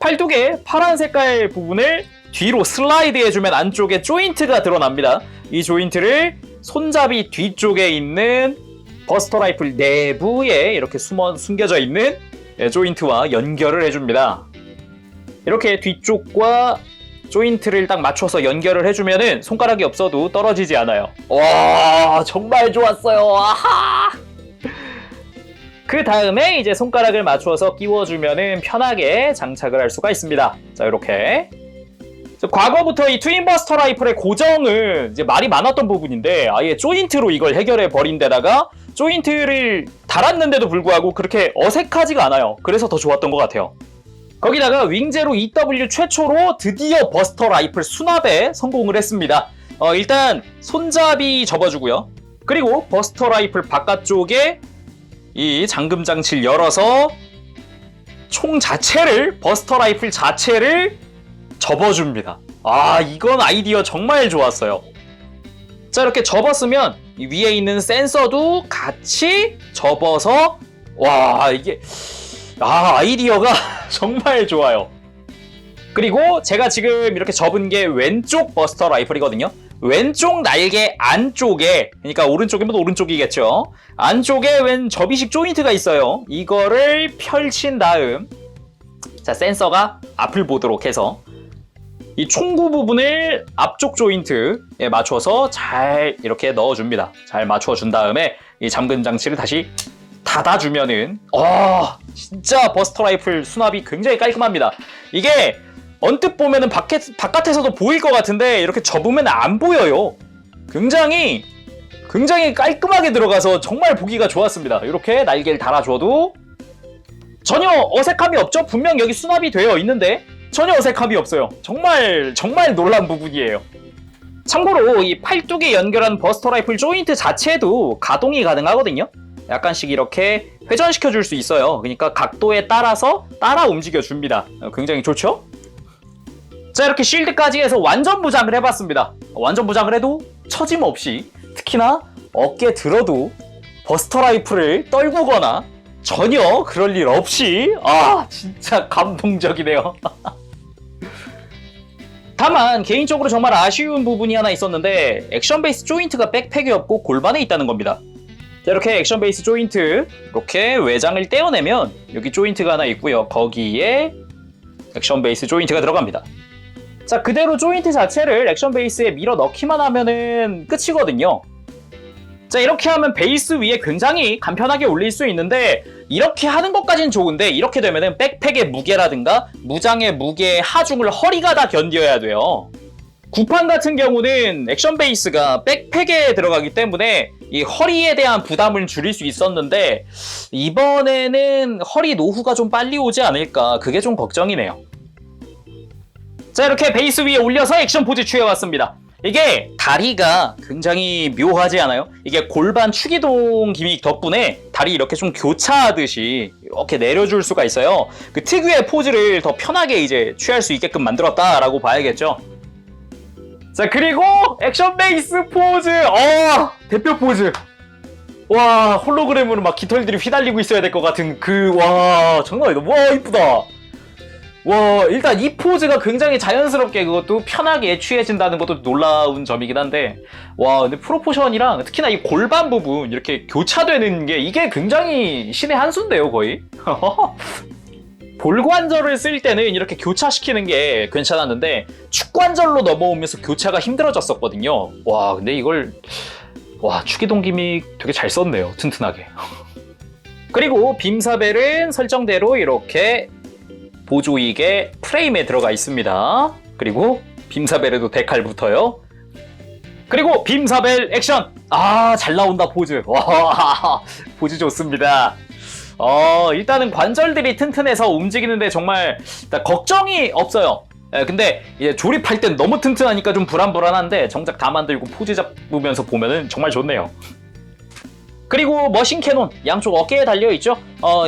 팔뚝에 파란 색깔 부분을 뒤로 슬라이드 해주면 안쪽에 조인트가 드러납니다. 이 조인트를 손잡이 뒤쪽에 있는 버스터 라이플 내부에 이렇게 숨겨져 있는 조인트와 연결을 해줍니다. 이렇게 뒤쪽과 조인트를 딱 맞춰서 연결을 해주면은 손가락이 없어도 떨어지지 않아요. 와, 정말 좋았어요. 아하! 그 다음에 이제 손가락을 맞춰서 끼워주면은 편하게 장착을 할 수가 있습니다. 자, 이렇게. 과거부터 이 트윈버스터 라이플의 고정은 이제 말이 많았던 부분인데 아예 조인트로 이걸 해결해 버린 데다가 조인트를 달았는데도 불구하고 그렇게 어색하지가 않아요. 그래서 더 좋았던 것 같아요. 거기다가 윙제로 EW 최초로 드디어 버스터 라이플 수납에 성공을 했습니다. 일단 손잡이 접어주고요. 그리고 버스터 라이플 바깥쪽에 이 잠금 장치를 열어서 총 자체를 버스터 라이플 자체를 접어줍니다. 이건 아이디어 정말 좋았어요. 자, 이렇게 접었으면 이 위에 있는 센서도 같이 접어서 이게 아이디어가 정말 좋아요. 그리고 제가 지금 이렇게 접은 게 왼쪽 버스터 라이플이거든요. 왼쪽 날개 안쪽에, 그러니까 오른쪽이면 오른쪽이겠죠. 안쪽에 웬 접이식 조인트가 있어요. 이거를 펼친 다음, 자, 센서가 앞을 보도록 해서 이 총구 부분을 앞쪽 조인트에 맞춰서 잘 이렇게 넣어줍니다. 잘 맞춰준 다음에 이 잠금 장치를 다시 닫아주면은, 진짜 버스터 라이플 수납이 굉장히 깔끔합니다. 이게 언뜻 보면은 바깥에서도 보일 것 같은데 이렇게 접으면 안 보여요. 굉장히 깔끔하게 들어가서 정말 보기가 좋았습니다. 이렇게 날개를 달아줘도 전혀 어색함이 없죠? 분명 여기 수납이 되어 있는데 전혀 어색함이 없어요. 정말 놀란 부분이에요. 참고로 이 팔뚝에 연결한 버스터 라이플 조인트 자체도 가동이 가능하거든요. 약간씩 이렇게 회전시켜 줄 수 있어요. 그러니까 각도에 따라서 따라 움직여 줍니다. 굉장히 좋죠? 자, 이렇게 쉴드까지 해서 완전 부장을 해봤습니다. 완전 부장을 해도 처짐없이, 특히나 어깨 들어도 버스터 라이플을 떨구거나 전혀 그럴 일 없이, 진짜 감동적이네요. 다만 개인적으로 정말 아쉬운 부분이 하나 있었는데 액션 베이스 조인트가 백팩에 없고 골반에 있다는 겁니다. 자, 이렇게 액션 베이스 조인트 이렇게 외장을 떼어내면 여기 조인트가 하나 있고요. 거기에 액션 베이스 조인트가 들어갑니다. 자, 그대로 조인트 자체를 액션 베이스에 밀어 넣기만 하면은 끝이거든요. 자, 이렇게 하면 베이스 위에 굉장히 간편하게 올릴 수 있는데 이렇게 하는 것까진 좋은데 이렇게 되면은 백팩의 무게라든가 무장의 무게의 하중을 허리가 다 견뎌야 돼요. 구판 같은 경우는 액션 베이스가 백팩에 들어가기 때문에 이 허리에 대한 부담을 줄일 수 있었는데 이번에는 허리 노후가 좀 빨리 오지 않을까, 그게 좀 걱정이네요. 자, 이렇게 베이스 위에 올려서 액션 포즈 취해왔습니다. 이게 다리가 굉장히 묘하지 않아요? 이게 골반 축이동 기믹 덕분에 다리 이렇게 좀 교차하듯이 이렇게 내려줄 수가 있어요. 그 특유의 포즈를 더 편하게 이제 취할 수 있게끔 만들었다라고 봐야겠죠. 자, 그리고 액션 베이스 포즈, 대표 포즈. 와, 홀로그램으로 막 깃털들이 휘날리고 있어야 될 것 같은 정말 너무 이쁘다. 와, 일단 이 포즈가 굉장히 자연스럽게 그것도 편하게 취해진다는 것도 놀라운 점이긴 한데, 근데 프로포션이랑 특히나 이 골반 부분 이렇게 교차되는 게 이게 굉장히 신의 한 수인데요, 거의. 볼관절을 쓸 때는 이렇게 교차시키는 게 괜찮았는데 축관절로 넘어오면서 교차가 힘들어졌었거든요. 근데 이걸 축이동 기믹 되게 잘 썼네요, 튼튼하게. 그리고 빔사벨은 설정대로 이렇게 보조익의 프레임에 들어가 있습니다. 그리고 빔사벨에도 데칼 붙어요. 그리고 빔사벨 액션! 잘 나온다, 포즈. 포즈 좋습니다. 일단은 관절들이 튼튼해서 움직이는데 정말 걱정이 없어요. 근데 이제 조립할 땐 너무 튼튼하니까 좀 불안불안한데 정작 다 만들고 포즈 잡으면서 보면은 정말 좋네요. 그리고 머신 캐논 양쪽 어깨에 달려있죠.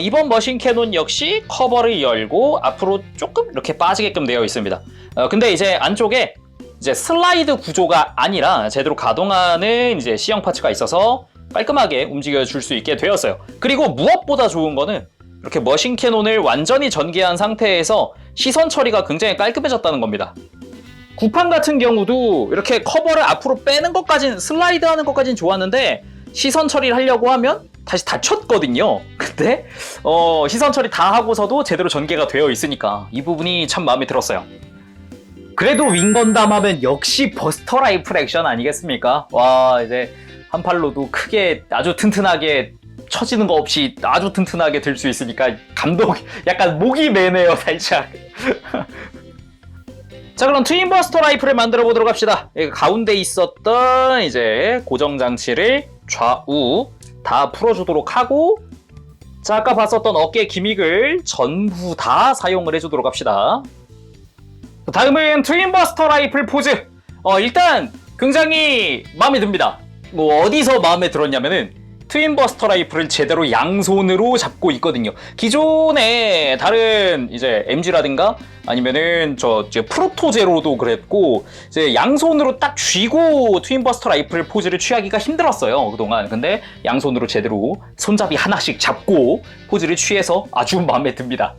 이번 머신 캐논 역시 커버를 열고 앞으로 조금 이렇게 빠지게끔 되어 있습니다. 근데 이제 안쪽에 이제 슬라이드 구조가 아니라 제대로 가동하는 이제 C형 파츠가 있어서 깔끔하게 움직여줄 수 있게 되었어요. 그리고 무엇보다 좋은 거는 이렇게 머신 캐논을 완전히 전개한 상태에서 시선 처리가 굉장히 깔끔해졌다는 겁니다. 구판 같은 경우도 이렇게 커버를 앞으로 빼는 것까진, 슬라이드 하는 것까진 좋았는데 시선 처리를 하려고 하면 다시 닫혔거든요. 근데 시선 처리 다 하고서도 제대로 전개가 되어 있으니까 이 부분이 참 마음에 들었어요. 그래도 윙건담 하면 역시 버스터 라이플 액션 아니겠습니까? 이제 한 팔로도 크게 아주 튼튼하게 처지는 거 없이 아주 튼튼하게 들 수 있으니까 약간 목이 메네요, 살짝. 자, 그럼 트윈 버스터 라이플을 만들어 보도록 합시다. 가운데 있었던 이제 고정 장치를 좌우 다 풀어주도록 하고, 자, 아까 봤었던 어깨 기믹을 전부 다 사용을 해주도록 합시다. 다음은 트윈 버스터 라이플 포즈. 일단 굉장히 마음에 듭니다. 어디서 마음에 들었냐면은 트윈 버스터 라이플을 제대로 양손으로 잡고 있거든요. 기존에 다른 이제 MG라든가 아니면은 이제 프로토제로도 그랬고 이제 양손으로 딱 쥐고 트윈 버스터 라이플 포즈를 취하기가 힘들었어요, 그동안. 근데 양손으로 제대로 손잡이 하나씩 잡고 포즈를 취해서 아주 마음에 듭니다.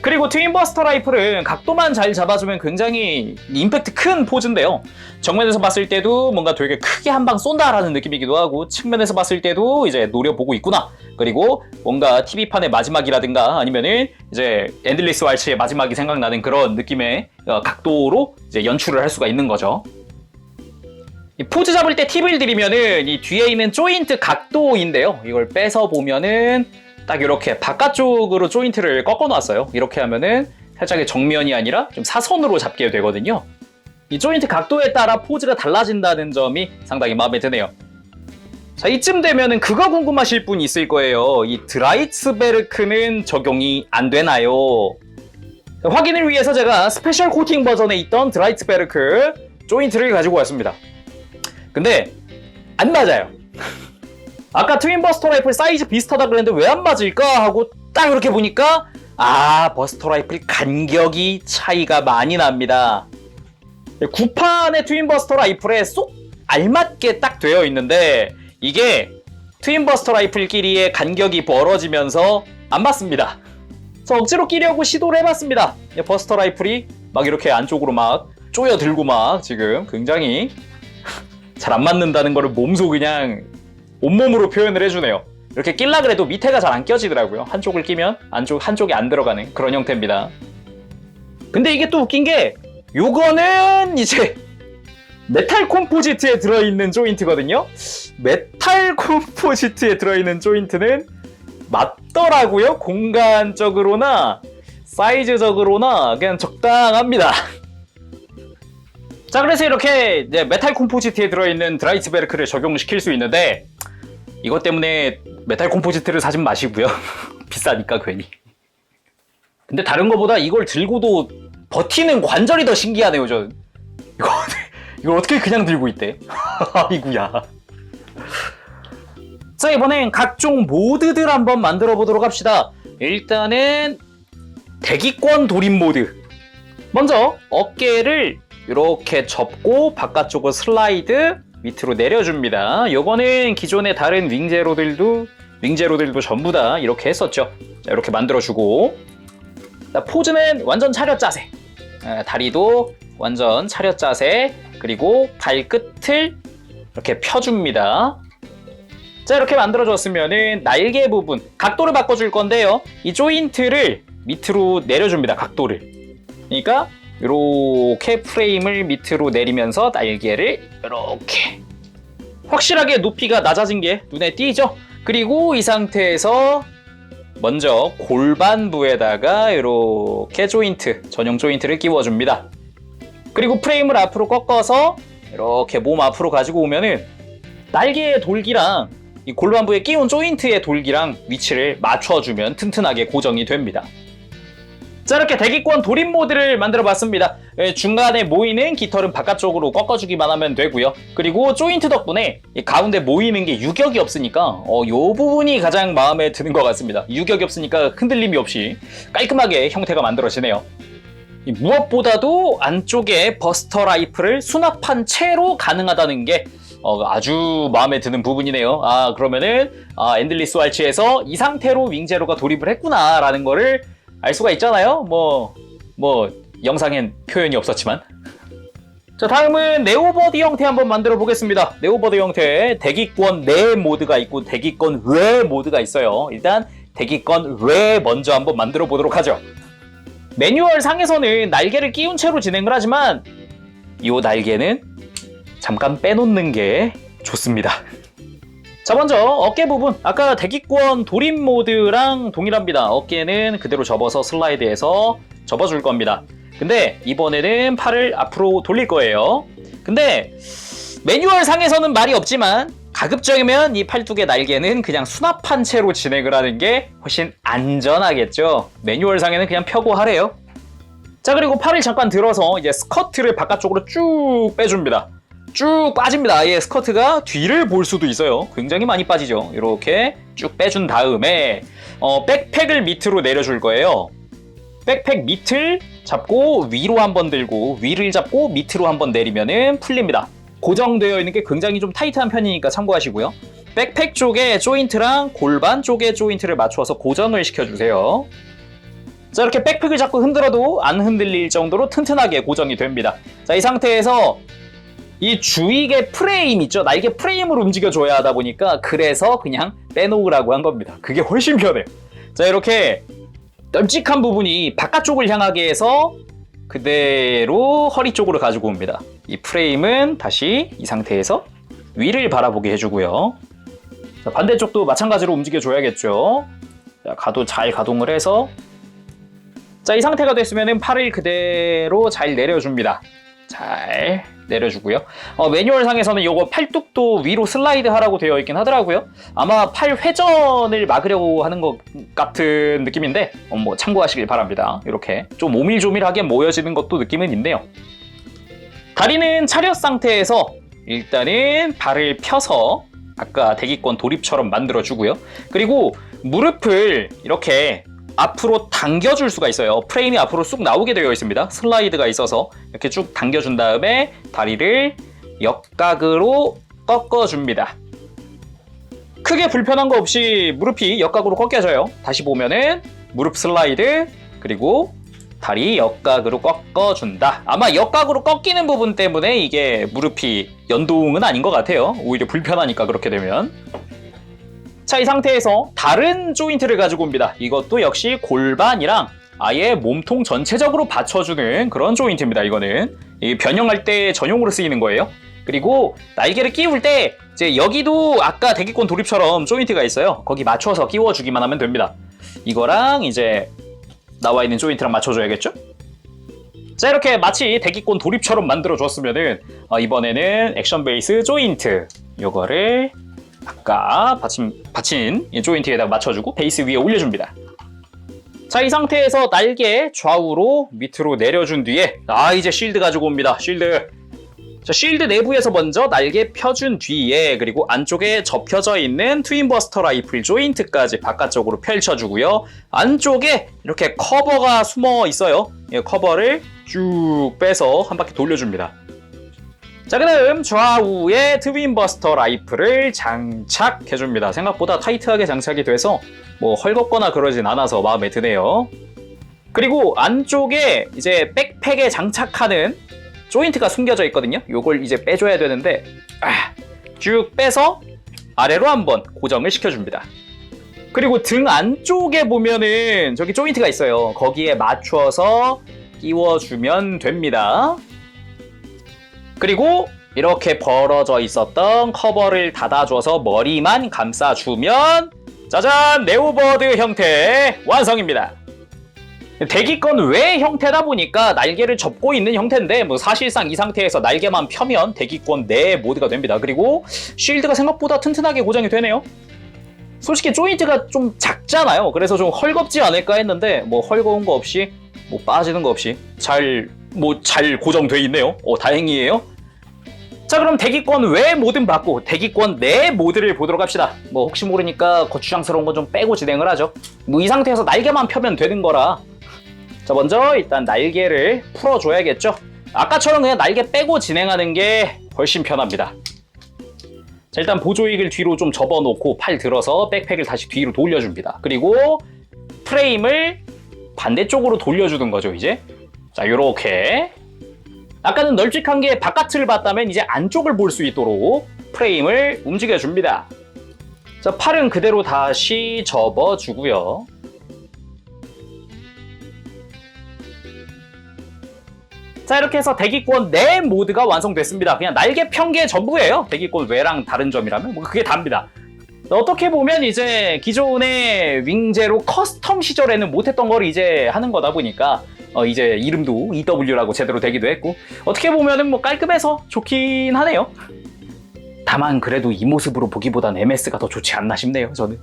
그리고 트윈버스터 라이플은 각도만 잘 잡아주면 굉장히 임팩트 큰 포즈인데요. 정면에서 봤을 때도 뭔가 되게 크게 한 방 쏜다라는 느낌이기도 하고, 측면에서 봤을 때도 이제 노려보고 있구나. 그리고 뭔가 TV판의 마지막이라든가 아니면은 이제 엔들리스 왈츠의 마지막이 생각나는 그런 느낌의 각도로 이제 연출을 할 수가 있는 거죠. 이 포즈 잡을 때 팁을 드리면은 이 뒤에 있는 조인트 각도인데요. 이걸 빼서 보면은 딱 이렇게 바깥쪽으로 조인트를 꺾어 놨어요. 이렇게 하면은 살짝의 정면이 아니라 좀 사선으로 잡게 되거든요. 이 조인트 각도에 따라 포즈가 달라진다는 점이 상당히 마음에 드네요. 자, 이쯤 되면은 그거 궁금하실 분 있을 거예요. 이 드라이츠베르크는 적용이 안 되나요? 확인을 위해서 제가 스페셜 코팅 버전에 있던 드라이츠베르크 조인트를 가지고 왔습니다. 근데 안 맞아요. 아까 트윈버스터 라이플 사이즈 비슷하다 그랬는데 왜 안 맞을까 하고 딱 이렇게 보니까 버스터 라이플 간격이 차이가 많이 납니다. 9판의 트윈버스터 라이플에 쏙 알맞게 딱 되어 있는데 이게 트윈버스터 라이플끼리의 간격이 벌어지면서 안 맞습니다. 그래서 억지로 끼려고 시도를 해봤습니다. 버스터 라이플이 막 이렇게 안쪽으로 막 쪼여들고 막 지금 굉장히 잘 안 맞는다는 거를 몸소 그냥 온몸으로 표현을 해주네요. 이렇게 끼려 그래도 밑에가 잘 안 껴지더라고요. 한쪽을 끼면 한쪽이 안 들어가는 그런 형태입니다. 근데 이게 또 웃긴 게 요거는 이제 메탈 콤포지트에 들어있는 조인트거든요. 메탈 콤포지트에 들어있는 조인트는 맞더라고요. 공간적으로나 사이즈적으로나 그냥 적당합니다. 자, 그래서 이렇게 메탈 콤포지트에 들어있는 드라이츠베르크를 적용시킬 수 있는데 이것 때문에 메탈 콤포지트를 사지 마시고요. 비싸니까 괜히. 근데 다른 거보다 이걸 들고도 버티는 관절이 더 신기하네요. 저 이걸 어떻게 그냥 들고 있대? 아이구야. 자, 이번엔 각종 모드들 한번 만들어 보도록 합시다. 일단은 대기권 돌입 모드. 먼저 어깨를 이렇게 접고 바깥쪽으로 슬라이드 밑으로 내려줍니다. 요거는 기존의 다른 윙제로들도 전부 다 이렇게 했었죠. 자, 이렇게 만들어주고, 자, 포즈는 완전 차렷 자세. 다리도 완전 차렷 자세. 그리고 발끝을 이렇게 펴줍니다. 자, 이렇게 만들어줬으면은 날개 부분 각도를 바꿔줄 건데요. 이 조인트를 밑으로 내려줍니다. 각도를. 그러니까 이렇게 프레임을 밑으로 내리면서 날개를 이렇게 확실하게 높이가 낮아진 게 눈에 띄죠? 그리고 이 상태에서 먼저 골반부에다가 이렇게 조인트, 전용 조인트를 끼워줍니다. 그리고 프레임을 앞으로 꺾어서 이렇게 몸 앞으로 가지고 오면은 날개의 돌기랑 이 골반부에 끼운 조인트의 돌기랑 위치를 맞춰주면 튼튼하게 고정이 됩니다. 자, 이렇게 대기권 돌입 모드를 만들어 봤습니다. 중간에 모이는 깃털은 바깥쪽으로 꺾어주기만 하면 되고요. 그리고 조인트 덕분에 이 가운데 모이는 게 유격이 없으니까 요 부분이 가장 마음에 드는 것 같습니다. 유격이 없으니까 흔들림이 없이 깔끔하게 형태가 만들어지네요. 무엇보다도 안쪽에 버스터 라이플을 수납한 채로 가능하다는 게 아주 마음에 드는 부분이네요. 그러면은 엔들리스 왈츠에서 이 상태로 윙제로가 돌입을 했구나 라는 거를 알 수가 있잖아요. 뭐 영상엔 표현이 없었지만. 자, 다음은 네오버디 형태 한번 만들어 보겠습니다. 네오버디 형태 대기권 내 모드가 있고 대기권 외 모드가 있어요. 일단 대기권 외 먼저 한번 만들어 보도록 하죠. 매뉴얼 상에서는 날개를 끼운 채로 진행을 하지만 이 날개는 잠깐 빼놓는 게 좋습니다. 자, 먼저 어깨 부분, 아까 대기권 돌입 모드랑 동일합니다. 어깨는 그대로 접어서 슬라이드해서 접어줄 겁니다. 근데 이번에는 팔을 앞으로 돌릴 거예요. 근데 매뉴얼 상에서는 말이 없지만 가급적이면 이 팔뚝의 날개는 그냥 수납한 채로 진행을 하는 게 훨씬 안전하겠죠. 매뉴얼 상에는 그냥 펴고 하래요. 자, 그리고 팔을 잠깐 들어서 이제 스커트를 바깥쪽으로 쭉 빼줍니다. 쭉 빠집니다. 아예 스커트가 뒤를 볼 수도 있어요. 굉장히 많이 빠지죠. 이렇게 쭉 빼준 다음에 백팩을 밑으로 내려줄 거예요. 백팩 밑을 잡고 위로 한번 들고 위를 잡고 밑으로 한번 내리면은 풀립니다. 고정되어 있는 게 굉장히 좀 타이트한 편이니까 참고하시고요. 백팩 쪽에 조인트랑 골반 쪽에 조인트를 맞추어서 고정을 시켜주세요. 자, 이렇게 백팩을 자꾸 흔들어도 안 흔들릴 정도로 튼튼하게 고정이 됩니다. 자, 이 상태에서 이 주익의 프레임 있죠? 날개 프레임으로 움직여줘야 하다 보니까 그래서 그냥 빼놓으라고 한 겁니다. 그게 훨씬 편해요. 자, 이렇게 널찍한 부분이 바깥쪽을 향하게 해서 그대로 허리 쪽으로 가지고 옵니다. 이 프레임은 다시 이 상태에서 위를 바라보게 해주고요. 자, 반대쪽도 마찬가지로 움직여줘야겠죠. 자, 잘 가동을 해서 자, 이 상태가 됐으면 팔을 그대로 잘 내려줍니다. 잘 내려주고요. 매뉴얼상에서는 이거 팔뚝도 위로 슬라이드 하라고 되어 있긴 하더라고요. 아마 팔 회전을 막으려고 하는 것 같은 느낌인데 뭐 참고하시길 바랍니다. 이렇게 좀 오밀조밀하게 모여지는 것도 느낌은 있네요. 다리는 차렷 상태에서 일단은 발을 펴서 아까 대기권 도립처럼 만들어주고요. 그리고 무릎을 이렇게 앞으로 당겨줄 수가 있어요. 프레임이 앞으로 쑥 나오게 되어 있습니다. 슬라이드가 있어서 이렇게 쭉 당겨준 다음에 다리를 역각으로 꺾어줍니다. 크게 불편한 거 없이 무릎이 역각으로 꺾여져요. 다시 보면은 무릎 슬라이드 그리고 다리 역각으로 꺾어준다. 아마 역각으로 꺾이는 부분 때문에 이게 무릎이 연동은 아닌 것 같아요. 오히려 불편하니까 그렇게 되면. 자, 이 상태에서 다른 조인트를 가지고 옵니다. 이것도 역시 골반이랑 아예 몸통 전체적으로 받쳐주는 그런 조인트입니다. 이거는 변형할 때 전용으로 쓰이는 거예요. 그리고 날개를 끼울 때 이제 여기도 아까 대기권 도립처럼 조인트가 있어요. 거기 맞춰서 끼워주기만 하면 됩니다. 이거랑 이제 나와 있는 조인트랑 맞춰줘야겠죠? 자, 이렇게 마치 대기권 도립처럼 만들어줬으면은 이번에는 액션 베이스 조인트 요거를 아까 받친 조인트에다가 맞춰주고 베이스 위에 올려줍니다. 자, 이 상태에서 날개 좌우로 밑으로 내려준 뒤에 이제 쉴드 가지고 옵니다. 쉴드. 자, 쉴드 내부에서 먼저 날개 펴준 뒤에 그리고 안쪽에 접혀져 있는 트윈버스터 라이플 조인트까지 바깥쪽으로 펼쳐주고요. 안쪽에 이렇게 커버가 숨어 있어요. 이 커버를 쭉 빼서 한 바퀴 돌려줍니다. 자, 그 다음 좌우에 트윈버스터 라이플을 장착해줍니다. 생각보다 타이트하게 장착이 돼서 뭐 헐겁거나 그러진 않아서 마음에 드네요. 그리고 안쪽에 이제 백팩에 장착하는 조인트가 숨겨져 있거든요. 요걸 이제 빼줘야 되는데 쭉 빼서 아래로 한번 고정을 시켜줍니다. 그리고 등 안쪽에 보면은 저기 조인트가 있어요. 거기에 맞춰서 끼워주면 됩니다. 그리고 이렇게 벌어져 있었던 커버를 닫아줘서 머리만 감싸주면 짜잔! 네오버드 형태 완성입니다. 대기권 외 형태다 보니까 날개를 접고 있는 형태인데 뭐 사실상 이 상태에서 날개만 펴면 대기권 내 모드가 됩니다. 그리고 쉴드가 생각보다 튼튼하게 고정이 되네요. 솔직히 조인트가 좀 작잖아요. 그래서 좀 헐겁지 않을까 했는데 뭐 헐거운 거 없이 뭐 빠지는 거 없이 잘 고정돼 있네요. 다행이에요. 자, 그럼 대기권 외 모드는 받고 대기권 내 모드를 보도록 합시다. 뭐 혹시 모르니까 거추장스러운 건 좀 빼고 진행을 하죠. 뭐 이 상태에서 날개만 펴면 되는 거라. 자, 먼저 일단 날개를 풀어줘야겠죠. 아까처럼 그냥 날개 빼고 진행하는 게 훨씬 편합니다. 자, 일단 보조익을 뒤로 좀 접어놓고 팔 들어서 백팩을 다시 뒤로 돌려줍니다. 그리고 프레임을 반대쪽으로 돌려주는 거죠, 이제. 자, 요렇게. 아까는 널찍한 게 바깥을 봤다면 이제 안쪽을 볼 수 있도록 프레임을 움직여줍니다. 자, 팔은 그대로 다시 접어주고요. 자, 이렇게 해서 대기권 내 모드가 완성됐습니다. 그냥 날개 편 게 전부예요. 대기권 외랑 다른 점이라면 뭐 그게 답니다. 어떻게 보면 이제 기존의 윙제로 커스텀 시절에는 못했던 걸 이제 하는 거다 보니까 이제 이름도 EW라고 제대로 되기도 했고 어떻게 보면은 뭐 깔끔해서 좋긴 하네요. 다만 그래도 이 모습으로 보기보단 MS가 더 좋지 않나 싶네요, 저는.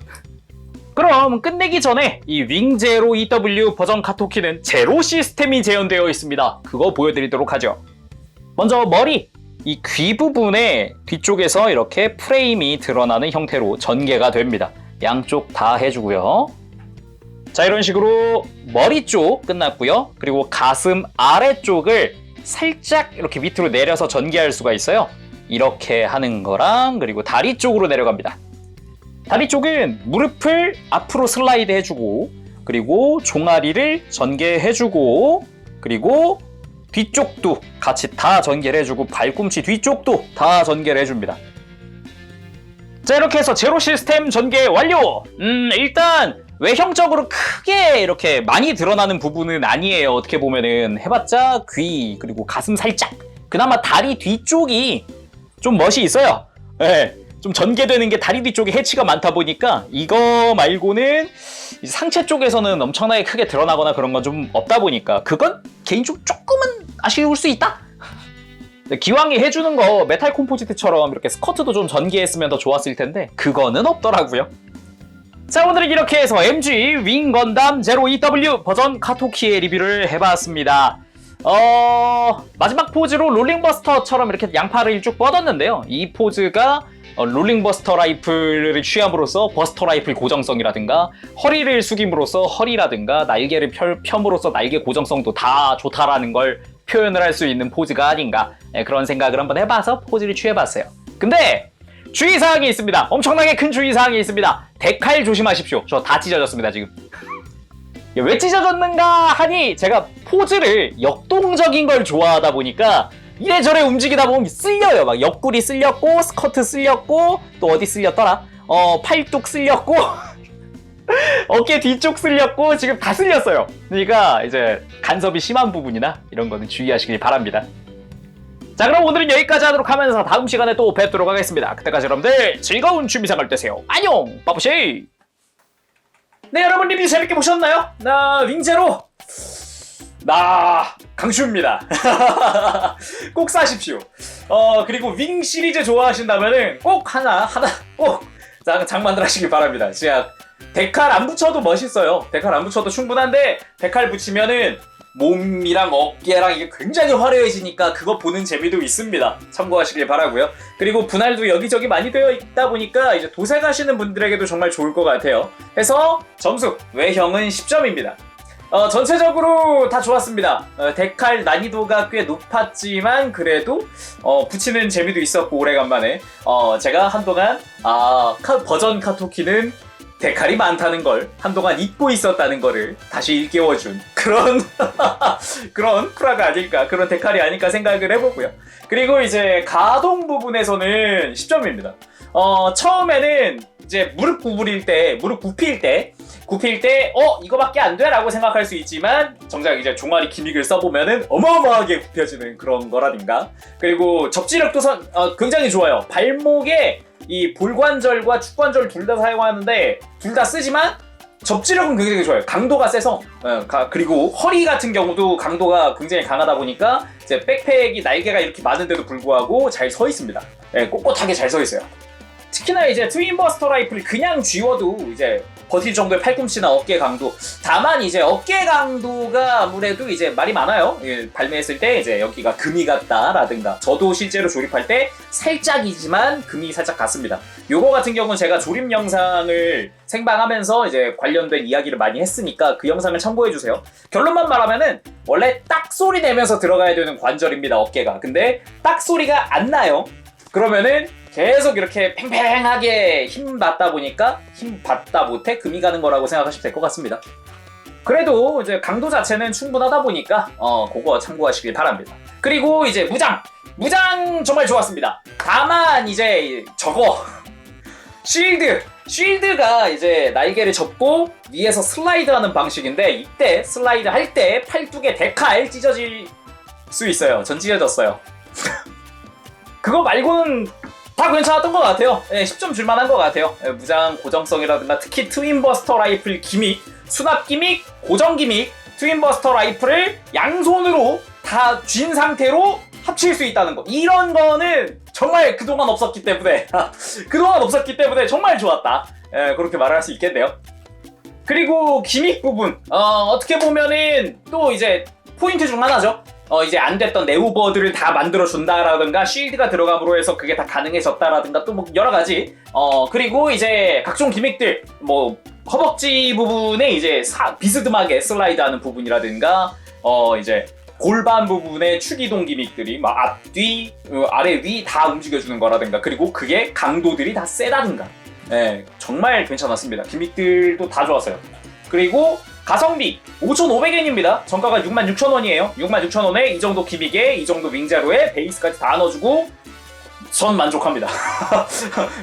그럼 끝내기 전에 이 윙제로 EW 버전 카토키는 제로 시스템이 재현되어 있습니다. 그거 보여드리도록 하죠. 먼저 머리, 이 귀 부분에 뒤쪽에서 이렇게 프레임이 드러나는 형태로 전개가 됩니다. 양쪽 다 해주고요. 자, 이런 식으로 머리 쪽 끝났고요. 그리고 가슴 아래쪽을 살짝 이렇게 밑으로 내려서 전개할 수가 있어요. 이렇게 하는 거랑 그리고 다리 쪽으로 내려갑니다. 다리 쪽은 무릎을 앞으로 슬라이드 해주고 그리고 종아리를 전개해주고, 그리고 뒤쪽도 같이 다 전개를 해주고, 발꿈치 뒤쪽도 다 전개를 해줍니다. 자, 이렇게 해서 제로 시스템 전개 완료! 일단 외형적으로 크게 이렇게 많이 드러나는 부분은 아니에요. 어떻게 보면은 해봤자 귀, 그리고 가슴 살짝, 그나마 다리 뒤쪽이 좀 멋이 있어요. 네, 좀 전개되는 게 다리 뒤쪽에 해치가 많다 보니까 이거 말고는 상체 쪽에서는 엄청나게 크게 드러나거나 그런 건 좀 없다 보니까 그건 개인적으로 조금은 아쉬울 수 있다? 기왕에 해주는 거 메탈 콤포지트처럼 이렇게 스커트도 좀 전개했으면 더 좋았을 텐데 그거는 없더라고요. 자, 오늘은 이렇게 해서 MG 윙 건담 제로 EW 버전 카토키의 리뷰를 해봤습니다. 마지막 포즈로 롤링버스터처럼 이렇게 양팔을 쭉 뻗었는데요. 이 포즈가 롤링버스터 라이플을 취함으로써 버스터 라이플 고정성이라든가, 허리를 숙임으로써 허리라든가, 날개를 펴므로써 날개 고정성도 다 좋다라는 걸 표현을 할 수 있는 포즈가 아닌가, 그런 생각을 한번 해봐서 포즈를 취해봤어요. 근데 주의사항이 있습니다. 엄청나게 큰 주의사항이 있습니다. 데칼 조심하십시오. 저 다 찢어졌습니다 지금. 왜 찢어졌는가 하니, 제가 포즈를 역동적인 걸 좋아하다 보니까 이래저래 움직이다 보면 쓸려요. 막 옆구리 쓸렸고, 스커트 쓸렸고, 또 어디 쓸렸더라? 팔뚝 쓸렸고, 어깨 뒤쪽 쓸렸고, 지금 다 쓸렸어요. 그러니까 이제 간섭이 심한 부분이나 이런 거는 주의하시길 바랍니다. 자, 그럼 오늘은 여기까지 하도록 하면서 다음 시간에 또 뵙도록 하겠습니다. 그때까지 여러분들 즐거운 취미생활 되세요. 안녕! 빠부시! 네, 여러분 리뷰 재밌게 보셨나요? 나 윙제로 강추입니다. 꼭 사십시오. 그리고 윙 시리즈 좋아하신다면은 꼭 하나 꼭 장만을 하시길 바랍니다. 진짜 데칼 안 붙여도 멋있어요. 데칼 안 붙여도 충분한데 데칼 붙이면은 몸이랑 어깨랑 이게 굉장히 화려해지니까 그거 보는 재미도 있습니다. 참고하시길 바라고요. 그리고 분할도 여기저기 많이 되어 있다 보니까 이제 도색하시는 분들에게도 정말 좋을 것 같아요. 해서 점수 외형은 10점입니다. 전체적으로 다 좋았습니다. 데칼 난이도가 꽤 높았지만 그래도 붙이는 재미도 있었고, 오래간만에 제가 한동안 버전 카토키는 데칼이 많다는 걸 한동안 잊고 있었다는 거를 다시 일깨워준 그런 그런 프라가 아닐까, 그런 데칼이 아닐까 생각을 해보고요. 그리고 이제 가동 부분에서는 10점입니다. 처음에는 이제 무릎 굽힐 때 이거밖에 안 돼? 라고 생각할 수 있지만 정작 이제 종아리 기믹을 써보면은 어마어마하게 굽혀지는 그런 거라든가, 그리고 접지력도 굉장히 좋아요. 발목에 이 볼관절과 축관절 둘 다 사용하는데 둘 다 쓰지만 접지력은 굉장히 좋아요. 강도가 세서. 그리고 허리 같은 경우도 강도가 굉장히 강하다 보니까 이제 백팩이 날개가 이렇게 많은데도 불구하고 잘 서 있습니다. 꼿꼿하게 잘 서 있어요. 특히나 이제 트윈버스터 라이플을 그냥 쥐어도 이제 버틸 정도의 팔꿈치나 어깨 강도. 다만 이제 어깨 강도가 아무래도 이제 말이 많아요. 발매했을 때 이제 여기가 금이 갔다라든가, 저도 실제로 조립할 때 살짝이지만 금이 살짝 갔습니다. 요거 같은 경우는 제가 조립 영상을 생방하면서 이제 관련된 이야기를 많이 했으니까 그 영상을 참고해주세요. 결론만 말하면은 원래 딱 소리 내면서 들어가야 되는 관절입니다, 어깨가. 근데 딱 소리가 안 나요. 그러면은 계속 이렇게 팽팽하게 힘 받다 보니까 힘 받다 못해 금이 가는 거라고 생각하시면 될 것 같습니다. 그래도 이제 강도 자체는 충분하다 보니까 그거 참고하시길 바랍니다. 그리고 이제 무장 정말 좋았습니다. 다만 이제 저거 쉴드가 이제 날개를 접고 위에서 슬라이드하는 방식인데, 이때 슬라이드 할 때 팔뚝에 데칼 찢어질 수 있어요. 전 찢어졌어요. 그거 말고는 다 괜찮았던 것 같아요. 10점 줄만한 것 같아요. 무장 고정성이라든가, 특히 트윈버스터 라이플 기믹, 수납 기믹, 고정 기믹, 트윈버스터 라이플을 양손으로 다 쥔 상태로 합칠 수 있다는 거, 이런 거는 정말 그동안 없었기 때문에 정말 좋았다, 그렇게 말할 수 있겠네요. 그리고 기믹 부분, 어떻게 보면은 또 이제 포인트 중 하나죠. 이제 안 됐던 네오버드를 다 만들어준다라든가, 쉴드가 들어감으로 해서 그게 다 가능해졌다라든가, 또 뭐 여러가지. 그리고 이제 각종 기믹들, 뭐 허벅지 부분에 이제 비스듬하게 슬라이드하는 부분이라든가, 이제 골반 부분에 추기동 기믹들이 막 앞뒤, 아래 위 다 움직여주는 거라든가, 그리고 그게 강도들이 다 세다든가, 정말 괜찮았습니다. 기믹들도 다 좋았어요. 그리고 가성비 5,500엔입니다. 정가가 66,000원이에요. 66,000원에 이 정도 기믹에 이 정도 윙자루에 베이스까지 다 넣어주고 전 만족합니다.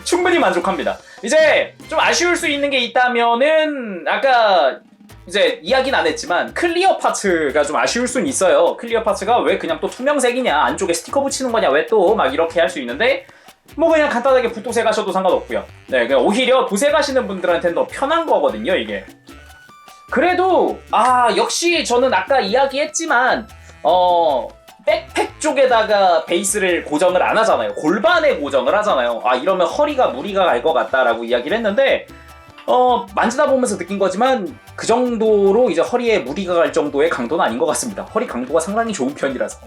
충분히 만족합니다. 이제 좀 아쉬울 수 있는 게 있다면은 아까 이제 이야기는 안 했지만 클리어 파츠가 좀 아쉬울 수는 있어요. 클리어 파츠가 왜 그냥 또 투명색이냐, 안쪽에 스티커 붙이는 거냐, 왜 또 막 이렇게 할 수 있는데 뭐 그냥 간단하게 붓도색 하셔도 상관없고요. 네, 그냥 오히려 도색 하시는 분들한테는 더 편한 거거든요, 이게. 그래도 역시 저는 아까 이야기했지만 백팩 쪽에다가 베이스를 고정을 안 하잖아요. 골반에 고정을 하잖아요. 이러면 허리가 무리가 갈 것 같다라고 이야기를 했는데 만지다 보면서 느낀 거지만 그 정도로 이제 허리에 무리가 갈 정도의 강도는 아닌 것 같습니다. 허리 강도가 상당히 좋은 편이라서.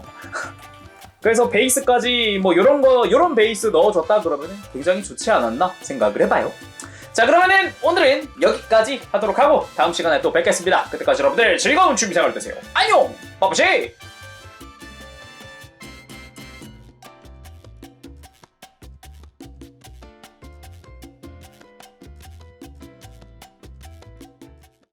그래서 베이스까지 뭐 요런 베이스 넣어줬다 그러면 굉장히 좋지 않았나 생각을 해봐요. 자, 그러면은 오늘은 여기까지 하도록 하고 다음 시간에 또 뵙겠습니다. 그때까지 여러분들 즐거운 취미 생활 되세요. 안녕! 빠빠시!